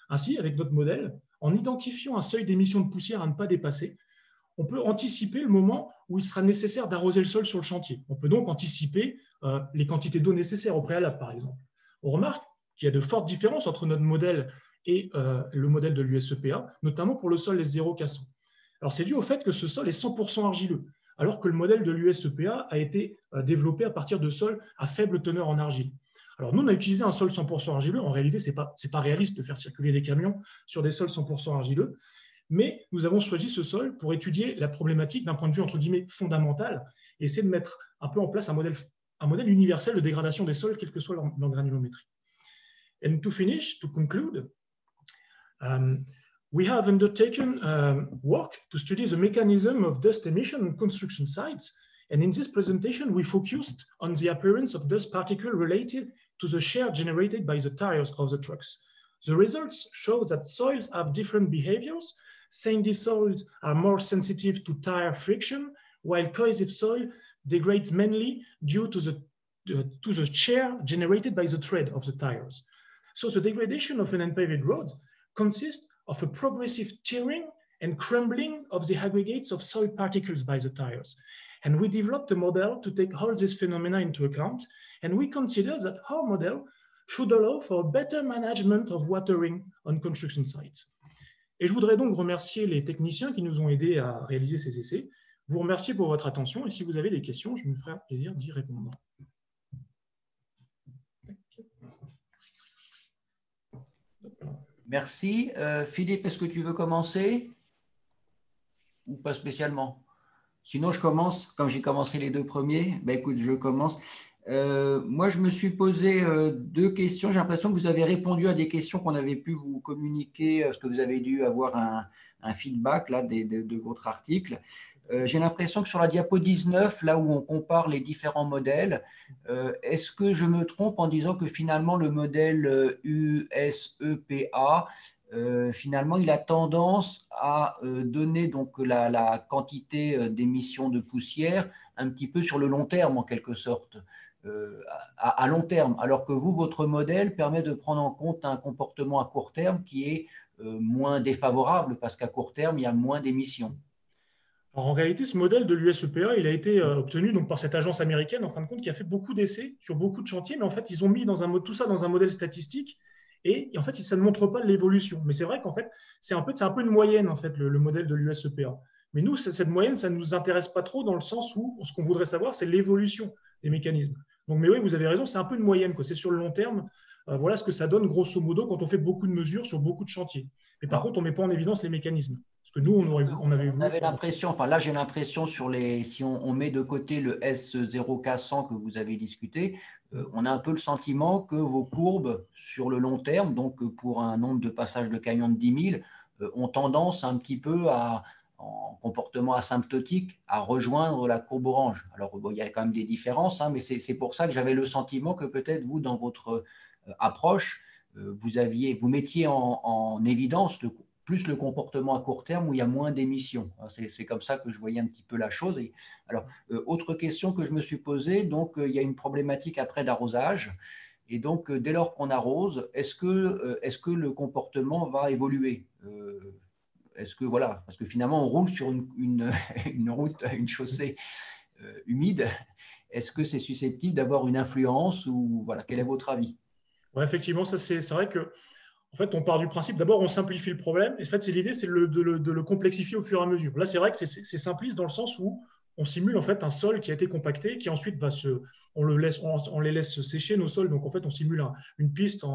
Ainsi, avec notre modèle, en identifiant un seuil d'émissions de poussière à ne pas dépasser, on peut anticiper le moment où il sera nécessaire d'arroser le sol sur le chantier. On peut donc anticiper les quantités d'eau nécessaires au préalable, par exemple. On remarque qu'il y a de fortes différences entre notre modèle et le modèle de l'USEPA, notamment pour le sol S0K100. Alors, c'est dû au fait que ce sol est 100% argileux, alors que le modèle de l'USEPA a été développé à partir de sols à faible teneur en argile. Alors, nous, on a utilisé un sol 100% argileux. En réalité, ce n'est pas réaliste de faire circuler des camions sur des sols 100% argileux, mais nous avons choisi ce sol pour étudier la problématique d'un point de vue, entre guillemets, fondamental, et essayer de mettre un peu en place un modèle universel de dégradation des sols, quelle que soit leur granulométrie. And to finish, to conclude, we have undertaken work to study the mechanism of dust emission on construction sites. And in this presentation, we focused on the appearance of dust particles related to the shear generated by the tires of the trucks. The results show that soils have different behaviors. Sandy soils are more sensitive to tire friction, while cohesive soil degrades mainly due to the shear generated by the tread of the tires. So the degradation of an unpaved road consists of a progressive tearing and crumbling of the aggregates of soil particles by the tires. And we developed a model to take all these phenomena into account, and we consider that our model should allow for a better management of watering on construction sites. Et je voudrais donc remercier les techniciens qui nous ont aidés à réaliser ces essais. Vous remercier pour votre attention, et si vous avez des questions, je me ferai plaisir d'y répondre. Merci. Philippe, est-ce que tu veux commencer ou pas spécialement? Sinon, je commence, comme j'ai commencé les deux premiers. Ben, écoute, je commence. Moi, je me suis posé deux questions. J'ai l'impression que vous avez répondu à des questions qu'on avait pu vous communiquer, parce que vous avez dû avoir un feedback là, de votre article. J'ai l'impression que sur la diapo 19, là où on compare les différents modèles, est-ce que je me trompe en disant que finalement le modèle USEPA, finalement, il a tendance à donner donc la quantité d'émissions de poussière un petit peu sur le long terme, en quelque sorte, à long terme, alors que vous, votre modèle permet de prendre en compte un comportement à court terme qui est moins défavorable, parce qu'à court terme, il y a moins d'émissions. Alors, en réalité, ce modèle de l'USEPA, il a été obtenu donc, par cette agence américaine, en fin de compte, qui a fait beaucoup d'essais sur beaucoup de chantiers, mais en fait, ils ont mis tout ça dans un modèle statistique, et en fait, ça ne montre pas l'évolution. Mais c'est vrai qu'en fait, c'est un peu une moyenne, en fait, le modèle de l'USEPA. Mais nous, cette moyenne, ça ne nous intéresse pas trop, dans le sens où ce qu'on voudrait savoir, c'est l'évolution des mécanismes. Donc, mais oui, vous avez raison, c'est un peu une moyenne, quoi. C'est sur le long terme. Voilà ce que ça donne, grosso modo, quand on fait beaucoup de mesures sur beaucoup de chantiers. Mais par contre, on ne met pas en évidence les mécanismes. Parce que nous, on avait l'impression, enfin là, j'ai l'impression si on met de côté le S0400 que vous avez discuté, on a un peu le sentiment que vos courbes sur le long terme, donc pour un nombre de passages de camions de 10 000, ont tendance un petit peu en comportement asymptotique, à rejoindre la courbe orange. Alors, bon, il y a quand même des différences, hein, mais c'est pour ça que j'avais le sentiment que peut-être vous, dans votre approche, vous mettiez en évidence plus le comportement à court terme où il y a moins d'émissions. C'est comme ça que je voyais un petit peu la chose. Et, alors, autre question que je me suis posée, donc il y a une problématique après d'arrosage. Et donc, dès lors qu'on arrose, est-ce que le comportement va évoluer? Voilà, parce que finalement, on roule sur une chaussée humide. Est-ce que c'est susceptible d'avoir une influence ou voilà, quel est votre avis? Ouais, effectivement, ça c'est vrai que en fait, on part du principe, d'abord, on simplifie le problème. Et en fait, l'idée, c'est de le complexifier au fur et à mesure. Là, c'est vrai que c'est simpliste dans le sens où on simule en fait un sol qui a été compacté, qui ensuite on les laisse sécher nos sols. Donc, en fait, on simule une piste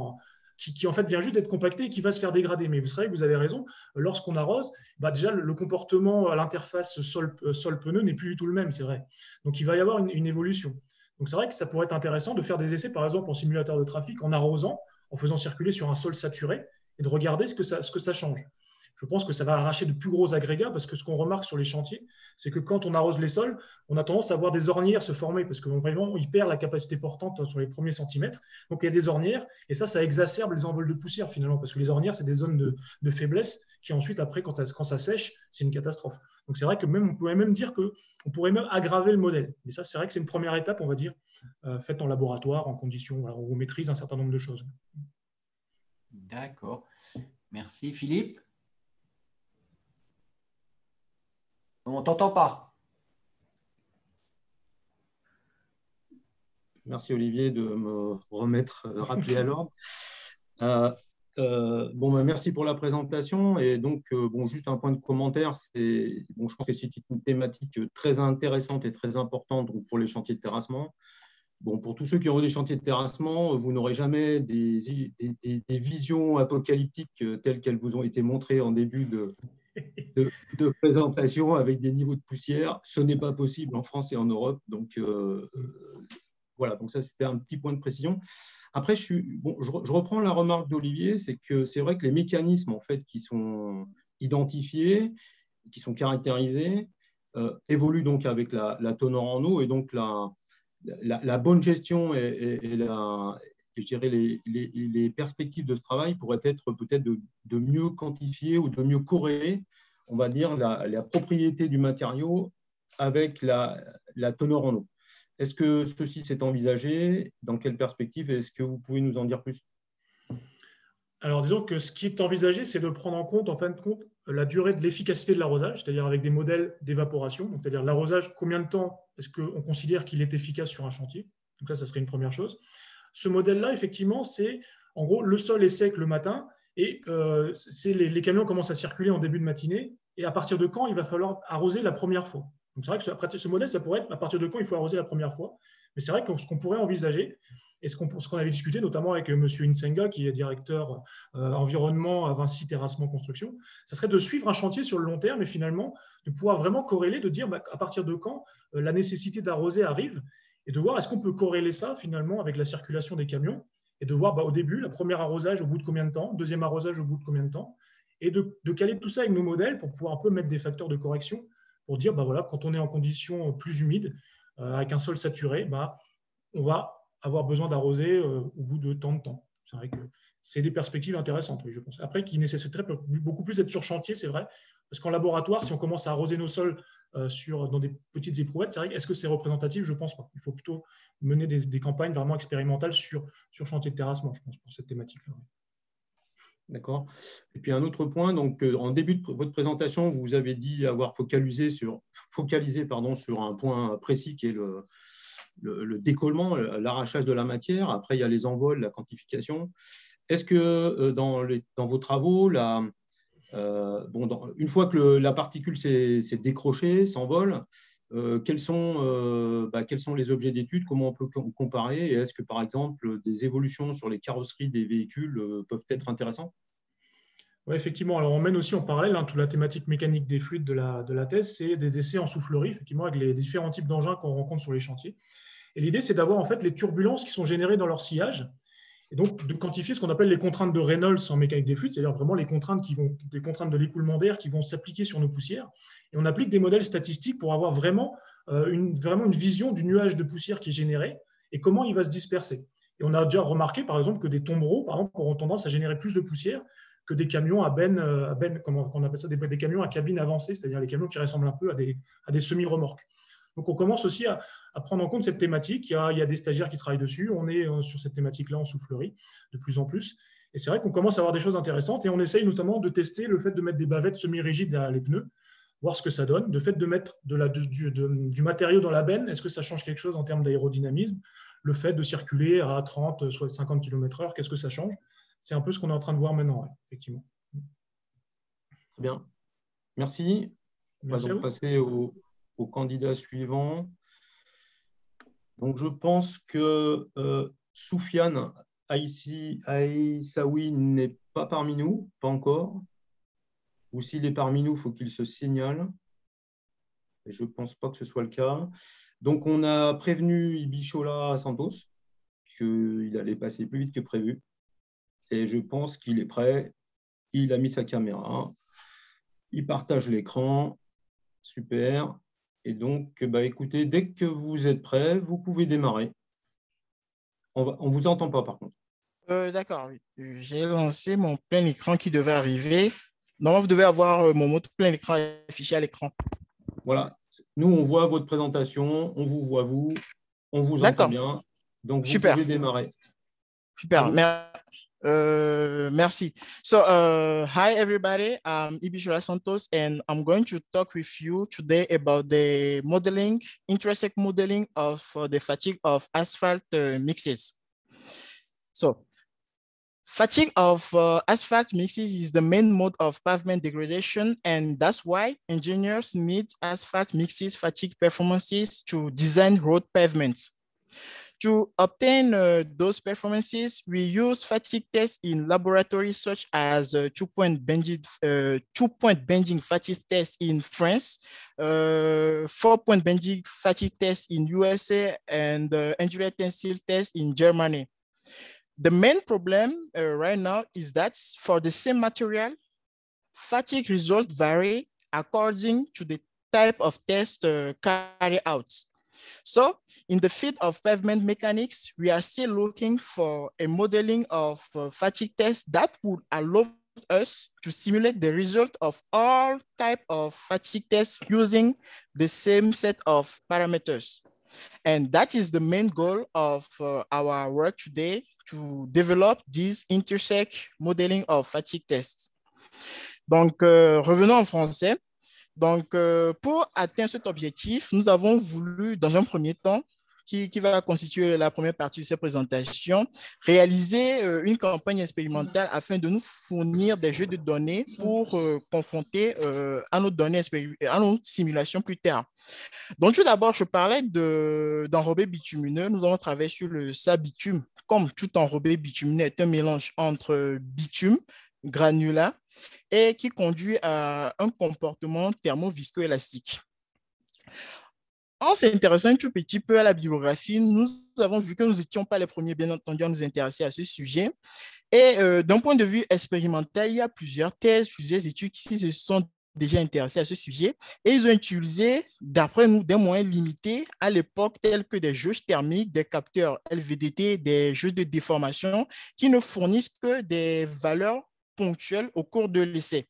qui en fait vient juste d'être compactée et qui va se faire dégrader. Mais vous savez que vous avez raison, lorsqu'on arrose, déjà le comportement à l'interface sol-pneu n'est plus du tout le même, c'est vrai. Donc, il va y avoir une évolution. Donc, c'est vrai que ça pourrait être intéressant de faire des essais, par exemple, en simulateur de trafic, en arrosant, en faisant circuler sur un sol saturé et de regarder ce que ça change. Je pense que ça va arracher de plus gros agrégats parce que ce qu'on remarque sur les chantiers, c'est que quand on arrose les sols, on a tendance à voir des ornières se former parce qu'on perd la capacité portante sur les premiers centimètres. Donc, il y a des ornières et ça exacerbe les envols de poussière finalement parce que les ornières, c'est des zones de faiblesse qui ensuite, après, quand ça sèche, c'est une catastrophe. Donc, c'est vrai que on pourrait même dire qu'on pourrait même aggraver le modèle. Mais ça, c'est vrai que c'est une première étape, on va dire, faite en laboratoire, en conditions où on maîtrise un certain nombre de choses. D'accord. Merci. Philippe? On ne t'entend pas. Merci Olivier de me rappeler à l'ordre. Merci pour la présentation. Et donc, juste un point de commentaire, je pense que c'est une thématique très intéressante et très importante donc, pour les chantiers de terrassement. Bon, pour tous ceux qui auront des chantiers de terrassement, vous n'aurez jamais des visions apocalyptiques telles qu'elles vous ont été montrées en début de présentation avec des niveaux de poussière. Ce n'est pas possible en France et en Europe. Donc, voilà, donc ça, c'était un petit point de précision. Après, je reprends la remarque d'Olivier, c'est que c'est vrai que les mécanismes en fait, qui sont identifiés, qui sont caractérisés, évoluent donc avec la teneur en eau, et donc la bonne gestion et je dirais les perspectives de ce travail pourraient être peut-être de mieux quantifier ou de mieux corréler, on va dire, la propriété du matériau avec la teneur en eau. Est-ce que ceci s'est envisagé? Dans quelle perspective? Est-ce que vous pouvez nous en dire plus? Alors, disons que ce qui est envisagé, c'est de prendre en compte, en fin de compte, la durée de l'efficacité de l'arrosage, c'est-à-dire avec des modèles d'évaporation. C'est-à-dire l'arrosage, combien de temps est-ce qu'on considère qu'il est efficace sur un chantier? Donc ça serait une première chose. Ce modèle-là, effectivement, c'est en gros le sol est sec le matin et les camions commencent à circuler en début de matinée. Et à partir de quand il va falloir arroser la première fois? Donc c'est vrai que ce modèle, ça pourrait être à partir de quand il faut arroser la première fois. Mais c'est vrai que ce qu'on pourrait envisager, et ce qu'on avait discuté notamment avec M. Insenga, qui est directeur environnement à Vinci Terrassement Construction, ça serait de suivre un chantier sur le long terme et finalement de pouvoir vraiment corréler, de dire à partir de quand la nécessité d'arroser arrive, et de voir est-ce qu'on peut corréler ça finalement avec la circulation des camions, et de voir au début, la première arrosage au bout de combien de temps, deuxième arrosage au bout de combien de temps, et de caler tout ça avec nos modèles pour pouvoir un peu mettre des facteurs de correction pour dire, voilà, quand on est en conditions plus humides, avec un sol saturé, on va avoir besoin d'arroser au bout de tant de temps. C'est vrai que c'est des perspectives intéressantes, oui, je pense. Après, qui nécessiteraient beaucoup plus d'être sur chantier, c'est vrai, parce qu'en laboratoire, si on commence à arroser nos sols dans des petites éprouvettes, c'est vrai, est-ce que c'est représentatif? Je ne pense pas. Il faut plutôt mener des campagnes vraiment expérimentales sur chantier de terrassement, je pense, pour cette thématique-là. D'accord. Et puis un autre point, donc en début de votre présentation, vous avez dit avoir focalisé sur un point précis qui est le décollement, l'arrachage de la matière. Après, il y a les envols, la quantification. Est-ce que dans vos travaux, une fois que la particule s'est décrochée, s'envole, quels sont les objets d'étude? Comment on peut comparer? Et est-ce que, par exemple, des évolutions sur les carrosseries des véhicules peuvent être intéressantes? Oui, effectivement. Alors, on mène aussi en parallèle toute la thématique mécanique des fluides de la thèse, c'est des essais en soufflerie, effectivement, avec les différents types d'engins qu'on rencontre sur les chantiers. Et l'idée, c'est d'avoir en fait les turbulences qui sont générées dans leur sillage, et donc de quantifier ce qu'on appelle les contraintes de Reynolds en mécanique des fluides, c'est-à-dire vraiment les contraintes des contraintes de l'écoulement d'air qui vont s'appliquer sur nos poussières. Et on applique des modèles statistiques pour avoir vraiment une vision du nuage de poussière qui est généré et comment il va se disperser. Et on a déjà remarqué, par exemple, que des tombereaux, par exemple, auront tendance à générer plus de poussière que des camions comment on appelle ça, des camions à cabine avancée, c'est-à-dire les camions qui ressemblent un peu à des semi-remorques. Donc, on commence aussi à prendre en compte cette thématique. Il y a des stagiaires qui travaillent dessus. On est sur cette thématique-là en soufflerie de plus en plus. Et c'est vrai qu'on commence à avoir des choses intéressantes. Et on essaye notamment de tester le fait de mettre des bavettes semi-rigides derrière les pneus, voir ce que ça donne. Le fait de mettre du matériau dans la benne, est-ce que ça change quelque chose en termes d'aérodynamisme? Le fait de circuler à 30, soit 50 km/h, qu'est-ce que ça change? C'est un peu ce qu'on est en train de voir maintenant, ouais, effectivement. Très bien. Merci. Merci. On va donc passer au candidat suivant. Donc, je pense que Soufiane Aïssaoui n'est pas parmi nous, pas encore. Ou s'il est parmi nous, il faut qu'il se signale. Et je ne pense pas que ce soit le cas. Donc, on a prévenu Ibichola Santos qu'il allait passer plus vite que prévu. Et je pense qu'il est prêt. Il a mis sa caméra. Il partage l'écran. Super. Et donc, écoutez, dès que vous êtes prêts, vous pouvez démarrer. On ne vous entend pas, par contre. D'accord. J'ai lancé mon plein écran qui devait arriver. Normalement, vous devez avoir mon mot plein écran affiché à l'écran. Voilà. Nous, on voit votre présentation. On vous voit, vous. On vous entend bien. Donc, vous pouvez démarrer. Super. Merci. So, hi everybody. I'm Ibichola Santos, and I'm going to talk with you today about the modeling, intrinsèque modeling of the fatigue of asphalt mixes. So, fatigue of asphalt mixes is the main mode of pavement degradation, and that's why engineers need asphalt mixes fatigue performances to design road pavements. To obtain those performances, we use fatigue tests in laboratories such as two-point bending fatigue test in France, four-point bending fatigue test in USA, and angular tensile test in Germany. The main problem right now is that for the same material, fatigue results vary according to the type of test carried out. So in the field of pavement mechanics, we are still looking for a modeling of fatigue tests that would allow us to simulate the result of all types of fatigue tests using the same set of parameters. And that is the main goal of our work today, to develop this intersect modeling of fatigue tests. Donc, revenons en français. Donc, pour atteindre cet objectif, nous avons voulu, dans un premier temps, qui va constituer la première partie de cette présentation, réaliser une campagne expérimentale afin de nous fournir des jeux de données pour confronter à nos données, à nos simulations plus tard. Donc, tout d'abord, je parlais d'enrobé bitumineux. Nous avons travaillé sur le sable bitume. Comme tout enrobé bitumineux est un mélange entre bitume, granulat, et qui conduit à un comportement thermo-viscoélastique. En s'intéressant un tout petit peu à la bibliographie, nous avons vu que nous n'étions pas les premiers, bien entendu, à nous intéresser à ce sujet. Et d'un point de vue expérimental, il y a plusieurs thèses, plusieurs études qui se sont déjà intéressés à ce sujet, et ils ont utilisé, d'après nous, des moyens limités à l'époque, tels que des jauges thermiques, des capteurs LVDT, des jauges de déformation, qui ne fournissent que des valeurs ponctuelles au cours de l'essai.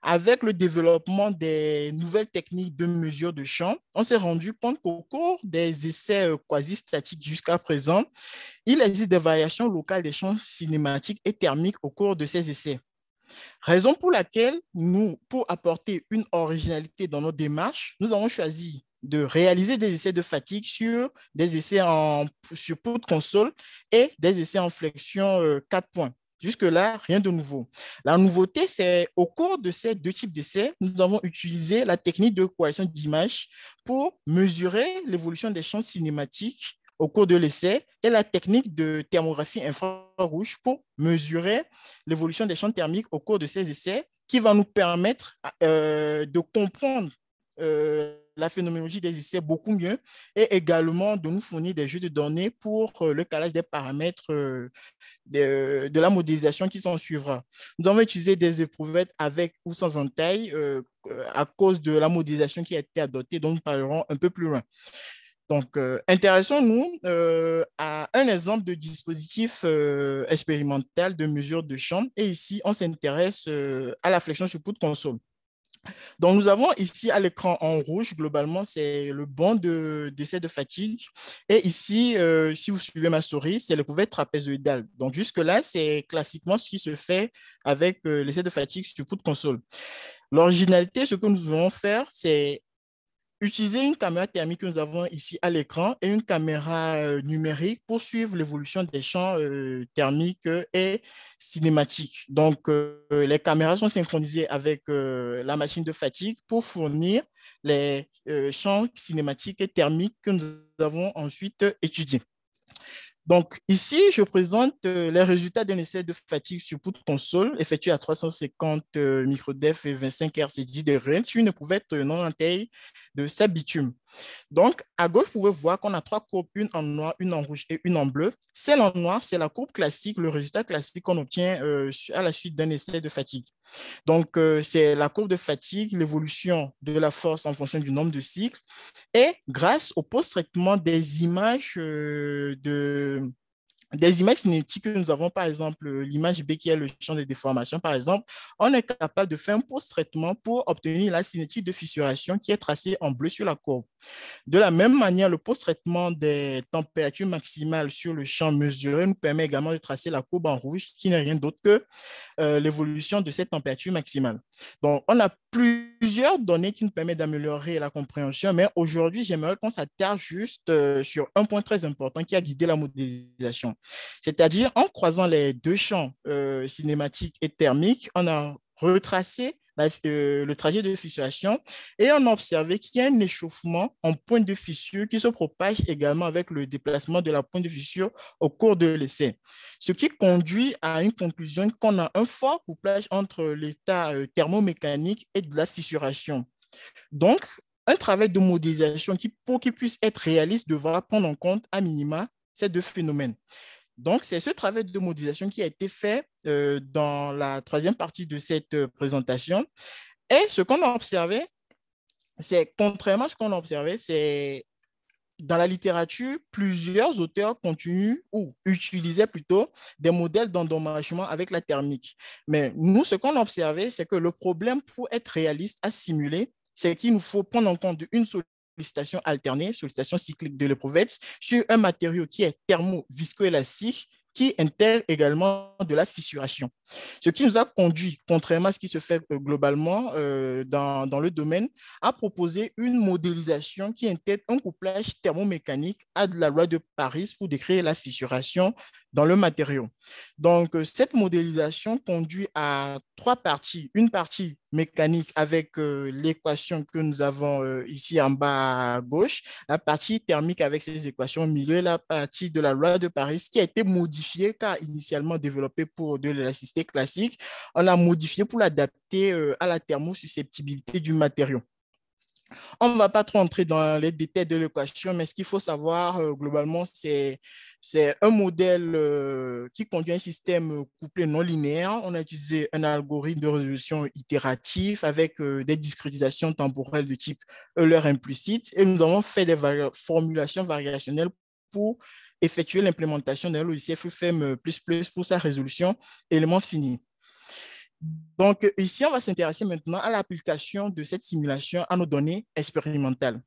Avec le développement des nouvelles techniques de mesure de champ, on s'est rendu compte qu'au cours des essais quasi-statiques jusqu'à présent, il existe des variations locales des champs cinématiques et thermiques au cours de ces essais. Raison pour laquelle nous, pour apporter une originalité dans nos démarches, nous avons choisi de réaliser des essais de fatigue sur des essais sur poutre console et des essais en flexion 4 points. Jusque-là, rien de nouveau. La nouveauté, c'est au cours de ces deux types d'essais, nous avons utilisé la technique de correction d'image pour mesurer l'évolution des champs cinématiques au cours de l'essai et la technique de thermographie infrarouge pour mesurer l'évolution des champs thermiques au cours de ces essais, qui va nous permettre de comprendre la phénoménologie des essais beaucoup mieux et également de nous fournir des jeux de données pour le calage des paramètres de la modélisation qui s'en suivra. Nous avons utilisé des éprouvettes avec ou sans entaille à cause de la modélisation qui a été adoptée, dont nous parlerons un peu plus loin. Donc, intéressons-nous à un exemple de dispositif expérimental de mesure de champ. Et ici, on s'intéresse à la flexion sur poutre console. Donc, nous avons ici à l'écran en rouge, globalement, c'est le banc d'essai de fatigue. Et ici, si vous suivez ma souris, c'est l'éprouvette trapézoïdale. Donc, jusque-là, c'est classiquement ce qui se fait avec l'essai de fatigue sur poutre console. L'originalité, ce que nous voulons faire, c'est utiliser une caméra thermique que nous avons ici à l'écran et une caméra numérique pour suivre l'évolution des champs thermiques et cinématiques. Donc, les caméras sont synchronisées avec la machine de fatigue pour fournir les champs cinématiques et thermiques que nous avons ensuite étudiés. Donc, ici, je présente les résultats d'un essai de fatigue sur poutre console effectué à 350 microdef et 25 RCJ de Rennes sur une éprouvette non entaille de sable bitume. Donc, à gauche, vous pouvez voir qu'on a trois courbes, une en noir, une en rouge et une en bleu. Celle en noir, c'est la courbe classique, le résultat classique qu'on obtient à la suite d'un essai de fatigue. Donc, c'est la courbe de fatigue, l'évolution de la force en fonction du nombre de cycles. Et grâce au post-traitement des images cinétiques que nous avons, par exemple, l'image B qui est le champ de déformation, par exemple, on est capable de faire un post-traitement pour obtenir la cinétique de fissuration qui est tracée en bleu sur la courbe. De la même manière, le post-traitement des températures maximales sur le champ mesuré nous permet également de tracer la courbe en rouge, qui n'est rien d'autre que l'évolution de cette température maximale. Donc, on a plusieurs données qui nous permettent d'améliorer la compréhension, mais aujourd'hui, j'aimerais qu'on s'attarde juste sur un point très important qui a guidé la modélisation. C'est-à-dire, en croisant les deux champs cinématiques et thermiques, on a retracé le trajet de fissuration et on a observé qu'il y a un échauffement en pointe de fissure qui se propage également avec le déplacement de la pointe de fissure au cours de l'essai, ce qui conduit à une conclusion qu'on a un fort couplage entre l'état thermomécanique et de la fissuration. Donc, un travail de modélisation pour qu'il puisse être réaliste devra prendre en compte à minima ces deux phénomènes. Donc, c'est ce travail de modélisation qui a été fait dans la troisième partie de cette présentation. Et ce qu'on a observé, c'est, contrairement à ce qu'on a observé, c'est dans la littérature, plusieurs auteurs continuent ou utilisaient plutôt des modèles d'endommagement avec la thermique. Mais nous, ce qu'on a observé, c'est que le problème pour être réaliste à simuler, c'est qu'il nous faut prendre en compte une sollicitation alternée, sollicitation cyclique de l'éprouvettes, sur un matériau qui est thermo-viscoélastique, qui intègre également de la fissuration. Ce qui nous a conduit, contrairement à ce qui se fait globalement dans le domaine, à proposer une modélisation qui intègre un couplage thermomécanique à de la loi de Paris pour décrire la fissuration dans le matériau. Donc, cette modélisation conduit à trois parties. Une partie mécanique avec l'équation que nous avons ici en bas à gauche, la partie thermique avec ces équations au milieu, la partie de la loi de Paris qui a été modifiée car initialement développée pour de l'élasticité classique, on l'a modifiée pour l'adapter à la thermosusceptibilité du matériau. On ne va pas trop entrer dans les détails de l'équation, mais ce qu'il faut savoir globalement, c'est un modèle qui conduit à un système couplé non linéaire. On a utilisé un algorithme de résolution itératif avec des discrétisations temporelles de type Euler implicite et nous avons fait des formulations variationnelles pour effectuer l'implémentation d'un logiciel FFM++ pour sa résolution élément fini. Donc, ici, on va s'intéresser maintenant à l'application de cette simulation à nos données expérimentales.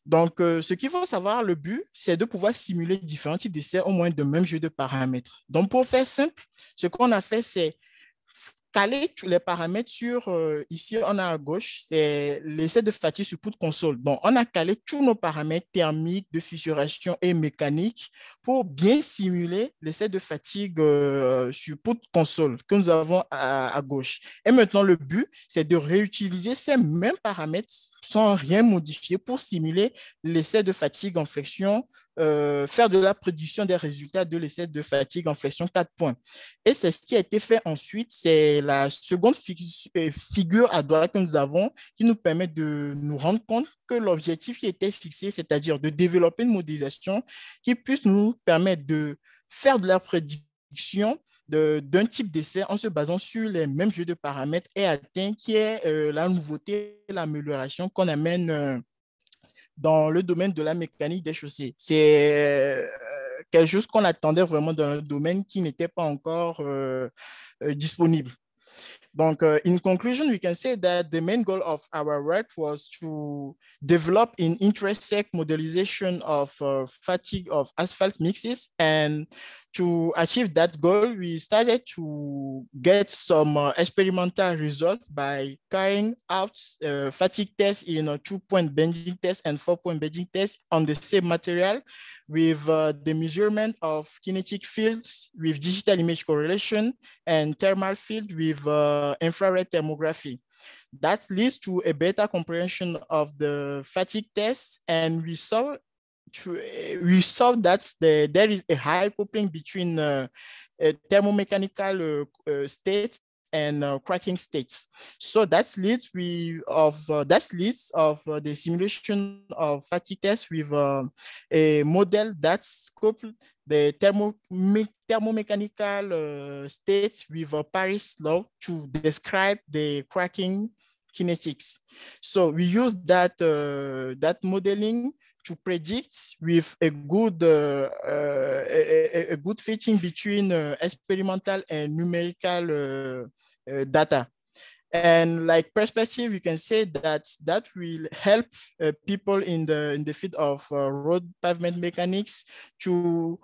Donc, ce qu'il faut savoir, le but, c'est de pouvoir simuler différents types d'essais au moins de même jeu de paramètres. Donc, pour faire simple, ce qu'on a fait, c'est caler tous les paramètres sur, ici, on a à gauche, c'est l'essai de fatigue sur poutre console. Donc, on a calé tous nos paramètres thermiques, de fissuration et mécanique pour bien simuler l'essai de fatigue sur poutre console que nous avons à gauche. Et maintenant, le but, c'est de réutiliser ces mêmes paramètres sans rien modifier pour simuler l'essai de fatigue en flexion, faire de la prédiction des résultats de l'essai de fatigue en flexion 4 points. Et c'est ce qui a été fait ensuite. C'est la seconde figure à droite que nous avons qui nous permet de nous rendre compte que l'objectif qui était fixé, c'est-à-dire de développer une modélisation qui puisse nous permettre de faire de la prédiction d'un type d'essai en se basant sur les mêmes jeux de paramètres est atteint, qui est la nouveauté, l'amélioration qu'on amène dans le domaine de la mécanique des chaussées. C'est quelque chose qu'on attendait vraiment dans un domaine qui n'était pas encore disponible. Donc, in conclusion, we can say that the main goal of our work was to develop an intrinsèque modelization of fatigue of asphalt mixes. And to achieve that goal, we started to get some experimental results by carrying out fatigue tests in a 2-point bending test and 4-point bending test on the same material with the measurement of kinetic fields with digital image correlation and thermal field with infrared thermography. That leads to a better comprehension of the fatigue test, and we saw that there is a high coupling between thermomechanical states and cracking states. So that leads of the simulation of fatigue test with a model that's coupled the thermomechanical states with Paris law to describe the cracking kinetics. So we use that modeling to predict with a good fitting between experimental and numerical data. And like perspective, you can say that will help people in the field of road pavement mechanics to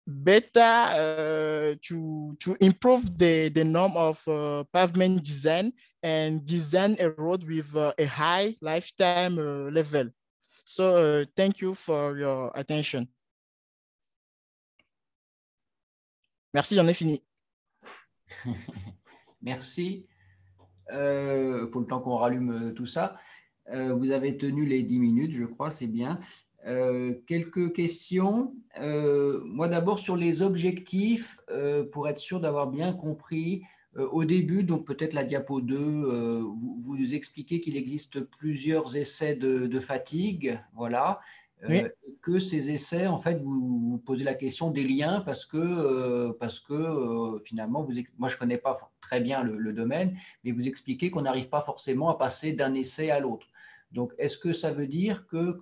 better to improve the norm of pavement design and design a road with a high lifetime level. So thank you for your attention. Merci, j'en ai fini. Merci. faut le temps qu'on rallume tout ça. Vous avez tenu les 10 minutes, je crois, c'est bien. Quelques questions. Moi, d'abord, sur les objectifs, pour être sûr d'avoir bien compris, au début, donc peut-être la diapo 2, vous expliquez qu'il existe plusieurs essais de fatigue, voilà. Oui. Que ces essais, en fait, vous posez la question des liens parce que finalement, moi, je ne connais pas très bien le domaine, mais vous expliquez qu'on n'arrive pas forcément à passer d'un essai à l'autre. Donc, est-ce que ça veut dire que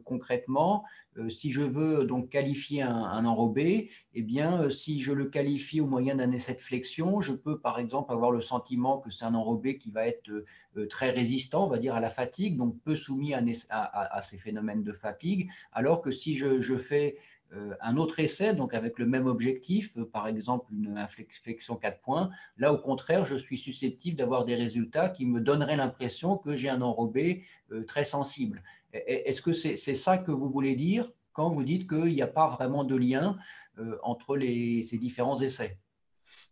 concrètement, si je veux donc qualifier un enrobé, eh bien, si je le qualifie au moyen d'un essai de flexion, je peux par exemple avoir le sentiment que c'est un enrobé qui va être très résistant, on va dire, à la fatigue, donc peu soumis à ces phénomènes de fatigue, alors que si je fais un autre essai, donc avec le même objectif, par exemple une flexion 4 points, là au contraire, je suis susceptible d'avoir des résultats qui me donneraient l'impression que j'ai un enrobé très sensible. Est-ce que c'est ça que vous voulez dire quand vous dites qu'il n'y a pas vraiment de lien entre ces différents essais?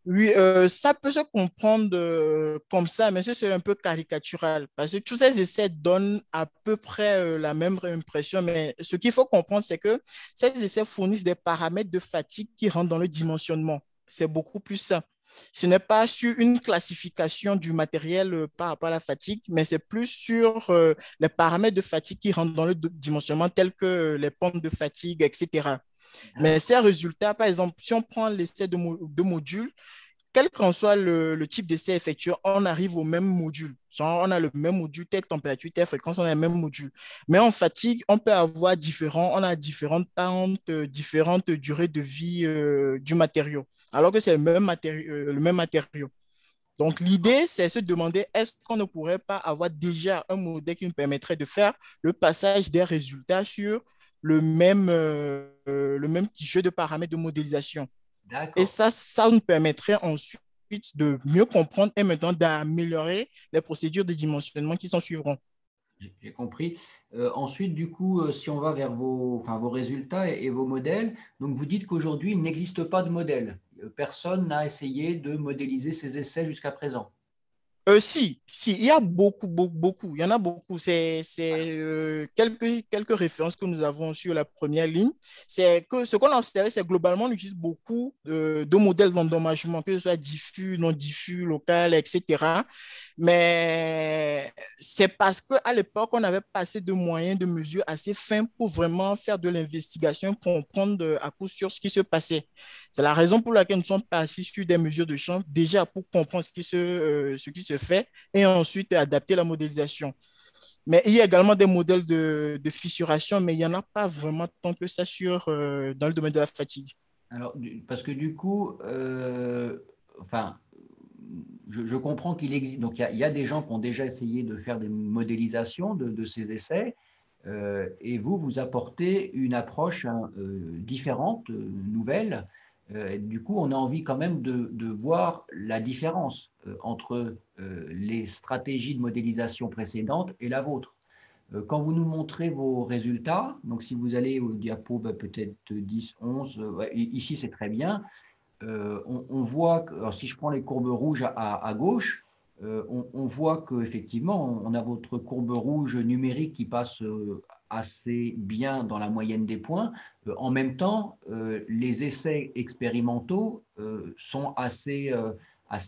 Oui, ça peut se comprendre comme ça, mais c'est un peu caricatural parce que tous ces essais donnent à peu près la même impression. Mais ce qu'il faut comprendre, c'est que ces essais fournissent des paramètres de fatigue qui rentrent dans le dimensionnement. C'est beaucoup plus ça. Ce n'est pas sur une classification du matériel par rapport à la fatigue, mais c'est plus sur les paramètres de fatigue qui rentrent dans le dimensionnement, tels que les pentes de fatigue, etc. Mais ces résultats, par exemple, si on prend l'essai de module, quel qu'en soit le type d'essai effectué, on arrive au même module. Genre, on a le même module, telle température, telle fréquence, on a le même module. Mais en fatigue, on peut avoir on a différentes pentes, différentes durées de vie du matériau, alors que c'est le même matériau. Donc, l'idée, c'est se demander, est-ce qu'on ne pourrait pas avoir déjà un modèle qui nous permettrait de faire le passage des résultats sur le même petit jeu de paramètres de modélisation. Et D'accord. ça nous permettrait ensuite de mieux comprendre et maintenant d'améliorer les procédures de dimensionnement qui s'en suivront. J'ai compris. Ensuite, du coup, si on va vers vos résultats et vos modèles, donc vous dites qu'aujourd'hui, il n'existe pas de modèle. Personne n'a essayé de modéliser ces essais jusqu'à présent. Si, il y a beaucoup, il y en a beaucoup. Quelques références que nous avons sur la première ligne. C'est que ce qu'on a observé, c'est globalement, on utilise beaucoup de modèles d'endommagement, que ce soit diffus, non diffus, local, etc. Mais c'est parce qu'à l'époque, on n'avait pas assez de moyens de mesure assez fins pour vraiment faire de l'investigation, comprendre à coup sûr ce qui se passait. C'est la raison pour laquelle nous sommes partis sur des mesures de champ, déjà pour comprendre ce qui se fait et ensuite adapter la modélisation. Mais il y a également des modèles de fissuration, mais il n'y en a pas vraiment tant que ça dans le domaine de la fatigue. Alors, parce que du coup, enfin, je comprends qu'il existe. Donc, il y a des gens qui ont déjà essayé de faire des modélisations de ces essais. Et vous apportez une approche différente, nouvelle. Du coup, on a envie quand même de voir la différence entre les stratégies de modélisation précédentes et la vôtre. Quand vous nous montrez vos résultats, donc si vous allez au diapo peut-être 10, 11, ouais, ici c'est très bien, on voit que, alors si je prends les courbes rouges à gauche, on voit qu'effectivement, on a votre courbe rouge numérique qui passe assez bien dans la moyenne des points. En même temps, les essais expérimentaux sont assez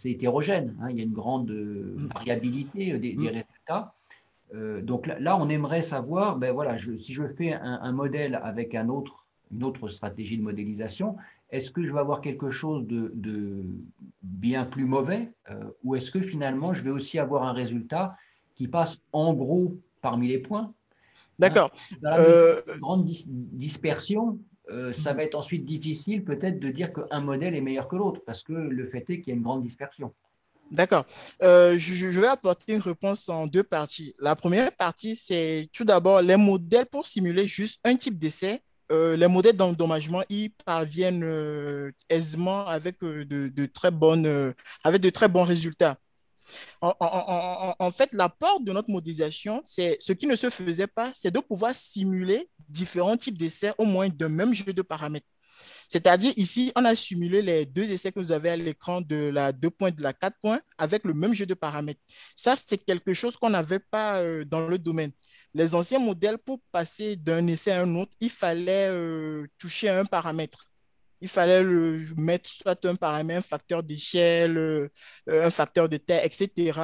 hétérogènes, hein. Il y a une grande variabilité des résultats. Donc là, on aimerait savoir, ben voilà, si je fais un modèle avec une autre stratégie de modélisation, est-ce que je vais avoir quelque chose de bien plus mauvais ou est-ce que finalement, je vais aussi avoir un résultat qui passe en gros parmi les points, hein? D'accord. Dans la mesure de grande dispersion, ça va être ensuite difficile peut-être de dire qu'un modèle est meilleur que l'autre parce que le fait est qu'il y a une grande dispersion. D'accord. Je vais apporter une réponse en deux parties. La première partie, c'est tout d'abord les modèles pour simuler juste un type d'essai. Les modèles d'endommagement, ils parviennent aisément avec de très bons résultats. En fait, l'apport de notre modélisation, c'est ce qui ne se faisait pas, c'est de pouvoir simuler différents types d'essais au moins d'un même jeu de paramètres. C'est-à-dire, ici, on a simulé les deux essais que vous avez à l'écran de la 2 points et de la 4 points avec le même jeu de paramètres. Ça, c'est quelque chose qu'on n'avait pas dans le domaine. Les anciens modèles, pour passer d'un essai à un autre, il fallait toucher à un paramètre. Il fallait le mettre soit un paramètre, un facteur d'échelle, un facteur de taille, etc.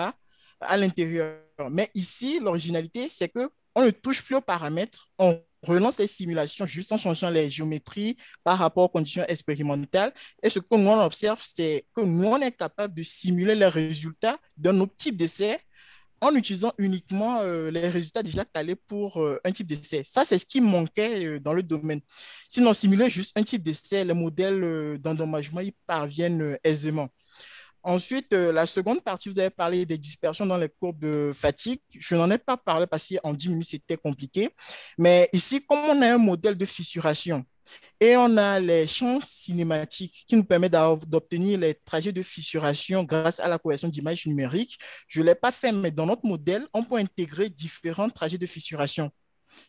à l'intérieur. Mais ici, l'originalité, c'est que on ne touche plus aux paramètres, on relance les simulations juste en changeant les géométries par rapport aux conditions expérimentales. Et ce que nous on observe, c'est que nous, on est capable de simuler les résultats d'un autre type d'essai en utilisant uniquement les résultats déjà calés pour un type d'essai. Ça, c'est ce qui manquait dans le domaine. Sinon, simuler juste un type d'essai, les modèles d'endommagement, ils parviennent aisément. Ensuite, la seconde partie, vous avez parlé des dispersions dans les courbes de fatigue. Je n'en ai pas parlé parce qu'en 10 minutes, c'était compliqué. Mais ici, comme on a un modèle de fissuration, et on a les champs cinématiques qui nous permettent d'obtenir les trajets de fissuration grâce à la correction d'images numériques. Je ne l'ai pas fait, mais dans notre modèle, on peut intégrer différents trajets de fissuration.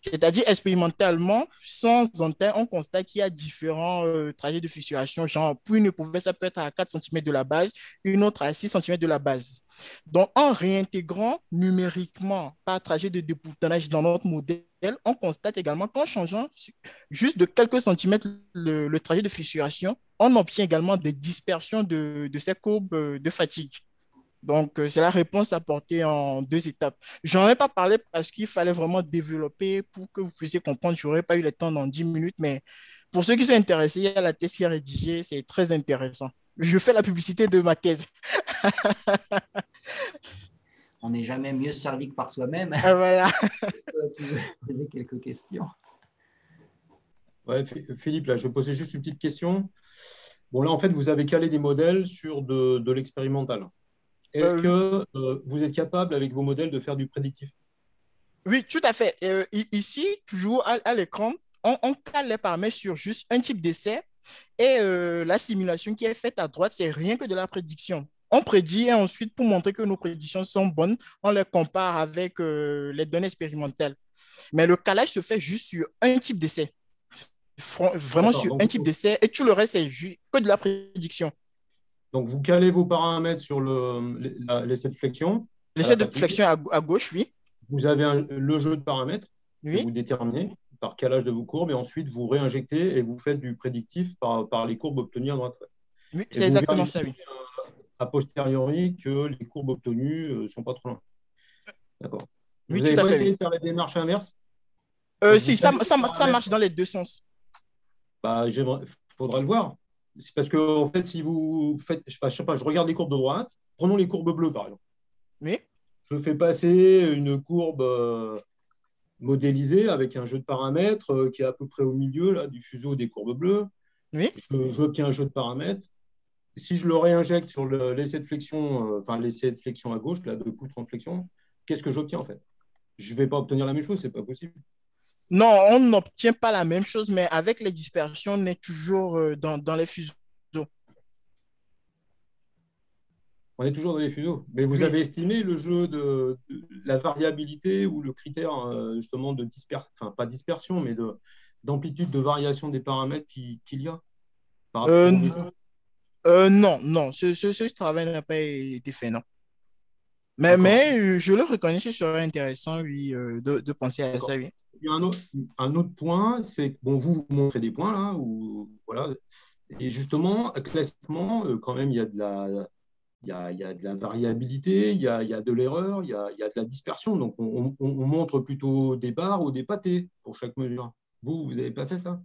C'est-à-dire, expérimentalement, sans entaille, on constate qu'il y a différents trajets de fissuration. Genre, pour une éprouvette, ça peut être à 4 cm de la base, une autre à 6 cm de la base. Donc, en réintégrant numériquement par trajet de déboutonnage dans notre modèle, on constate également qu'en changeant juste de quelques centimètres le trajet de fissuration, on obtient également des dispersions de ces courbes de fatigue. Donc, c'est la réponse apportée en deux étapes. Je n'en ai pas parlé parce qu'il fallait vraiment développer pour que vous puissiez comprendre. Je n'aurais pas eu le temps dans 10 minutes, mais pour ceux qui sont intéressés, il y a la thèse qui est rédigée, c'est très intéressant. Je fais la publicité de ma thèse. On n'est jamais mieux servi que par soi-même. Voilà. Tu veux poser quelques questions? Ouais, Philippe, là, je vais poser juste une petite question. Bon, là, en fait, vous avez calé des modèles sur de l'expérimental. Est-ce que vous êtes capable, avec vos modèles, de faire du prédictif? Oui, tout à fait. Ici, toujours à l'écran, on cale les paramètres sur juste un type d'essai et la simulation qui est faite à droite, c'est rien que de la prédiction. On prédit et ensuite, pour montrer que nos prédictions sont bonnes, on les compare avec les données expérimentales. Mais le calage se fait juste sur un type d'essai, vraiment sur un type d'essai, et tout le reste, c'est que de la prédiction. Donc, vous calez vos paramètres sur l'essai de flexion. L'essai de flexion à gauche, oui. Vous avez le jeu de paramètres oui. que vous déterminez par calage de vos courbes, et ensuite, vous réinjectez et vous faites du prédictif par les courbes obtenues à droite. Oui, c'est exactement ça, oui. A posteriori que les courbes obtenues ne sont pas trop loin. D'accord. Oui, vous n'avez pas essayé de faire la démarche inverse? Si, ça marche dans les deux sens. Bah, il faudra le voir. C'est parce que, en fait, si vous faites, je sais pas, je regarde les courbes de droite, prenons les courbes bleues, par exemple. Oui. Je fais passer une courbe modélisée avec un jeu de paramètres qui est à peu près au milieu là, du fuseau des courbes bleues. Oui. J'obtiens un jeu de paramètres. Si je le réinjecte sur l'essai de flexion, l'essai de flexion à gauche, là, de poutre en flexion, qu'est-ce que j'obtiens en fait? Je ne vais pas obtenir la même chose, ce n'est pas possible. Non, on n'obtient pas la même chose, mais avec les dispersions, on est toujours dans les fuseaux. On est toujours dans les fuseaux. Mais vous avez estimé le jeu de la variabilité ou le critère justement de dispersion, enfin pas dispersion, mais d'amplitude de variation des paramètres qu'il y a par rapport non, ce travail n'a pas été fait, non. Mais je le reconnais, ce serait intéressant, oui, de penser à ça, oui. Il y a un autre point, c'est que bon, vous montrez des points là, voilà, et justement, classiquement, quand même, il y a de la variabilité, il y a de l'erreur, il y a de la dispersion. Donc, on montre plutôt des barres ou des pâtés pour chaque mesure. Vous n'avez pas fait ça?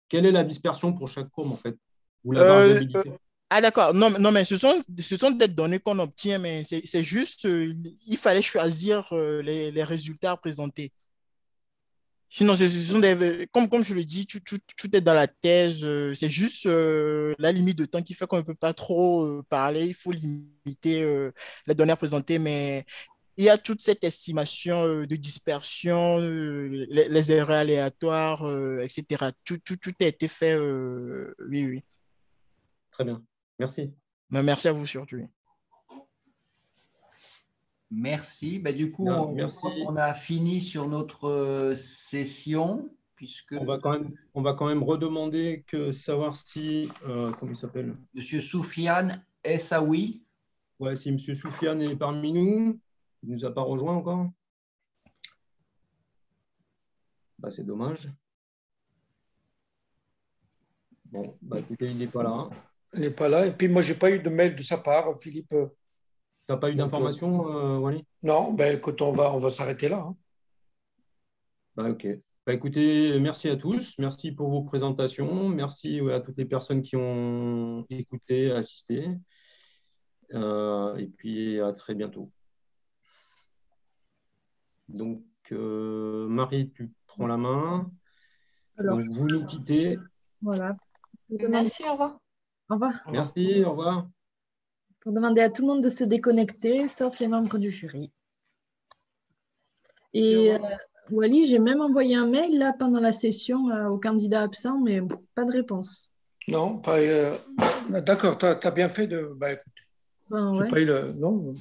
Quelle est la dispersion pour chaque courbe, en fait? Ou la variabilité? Ah, d'accord. Non, mais ce sont des données qu'on obtient, mais c'est juste, il fallait choisir les résultats à présenter. Sinon, ce sont comme je le dis, tout est dans la thèse. C'est juste la limite de temps qui fait qu'on ne peut pas trop parler. Il faut limiter les données à présenter, mais il y a toute cette estimation de dispersion, les erreurs aléatoires, etc. Tout a été fait. Oui, oui. Très bien. Merci. Mais merci à vous surtout. Merci. Bah, du coup, Bien, merci. on a fini sur notre session, puisque On va quand même redemander savoir si, comment il s'appelle? Monsieur Soufiane Essaoui. Ouais, si M. Soufiane est parmi nous, il ne nous a pas rejoint encore. Bah, c'est dommage. Bon, bah, écoutez, il n'est pas là. Il n'est pas là. Et puis moi, je n'ai pas eu de mail de sa part, Philippe. Tu n'as pas eu d'informations, Wally? Non, ben écoute, on va s'arrêter là. Hein. Bah, ok. Bah, écoutez, merci à tous. Merci pour vos présentations. Merci à toutes les personnes qui ont écouté, assisté. Et puis, à très bientôt. Donc, Marie, tu prends la main. Alors, donc, vous nous quittez. Voilà. Merci, au revoir. Au revoir. Merci, au revoir. Pour demander à tout le monde de se déconnecter, sauf les membres du jury. Et Wally, j'ai même envoyé un mail là pendant la session aux candidats absents, mais pas de réponse. Non, pas. D'accord, tu as bien fait de. Bah, écoute, Ben, ouais. pas eu le. Non,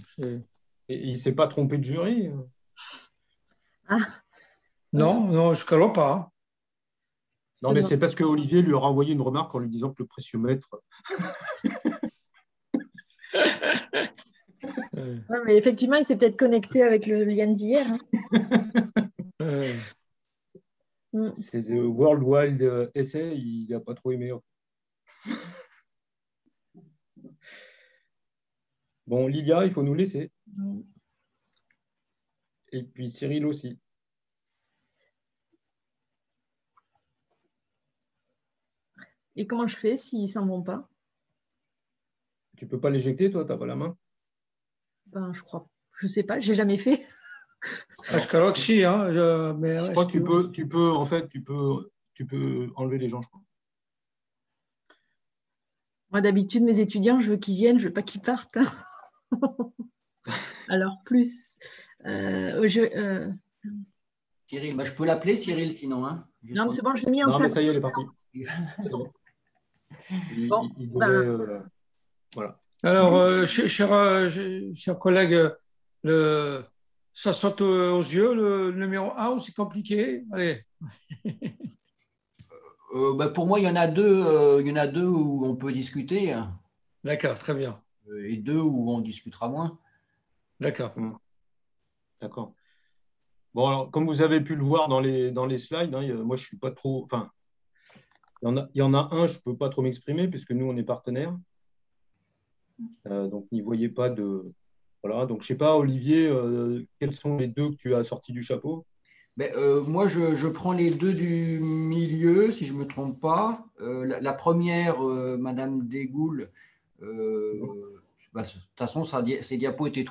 Et il ne s'est pas trompé de jury? Ah. Non, je ne crois pas. Hein. Non, mais c'est parce que Olivier lui a renvoyé une remarque en lui disant que le préciomètre. Ouais, mais effectivement, il s'est peut-être connecté avec le lien d'hier. Hein. C'est The World Wild Essay, il n'a pas trop aimé. Bon, Lilia, il faut nous laisser. Et puis Cyril aussi. Et comment je fais s'ils ne s'en vont pas? Tu ne peux pas l'éjecter, toi, tu n'as pas la main? Ben, je crois. Je ne sais pas, je n'ai jamais fait. Je crois que si. Hein, je crois que tu peux enlever les gens, je crois. Moi, d'habitude, mes étudiants, je veux qu'ils viennent, je ne veux pas qu'ils partent. Alors, plus. Cyril, bah, je peux l'appeler Cyril sinon. Hein, non, mais c'est bon, je l'ai mis en Non, salle. mais ça y est, elle est partie. C'est bon. Il devait, voilà. Alors, cher collègue, ça saute aux yeux, le numéro 1, ou c'est compliqué? Allez. Bah, pour moi, il y en a deux où on peut discuter. D'accord, très bien. Et deux où on discutera moins. D'accord. D'accord. Bon, alors, comme vous avez pu le voir dans les slides, hein, moi, je ne suis pas trop… Enfin, il y en a un, je ne peux pas trop m'exprimer puisque nous, on est partenaires. Donc, n'y voyez pas de… Voilà. Donc, je ne sais pas, Olivier, quels sont les deux que tu as sortis du chapeau? Moi, je prends les deux du milieu, si je ne me trompe pas. La première, Madame Desgoules, de toute façon, ses diapos étaient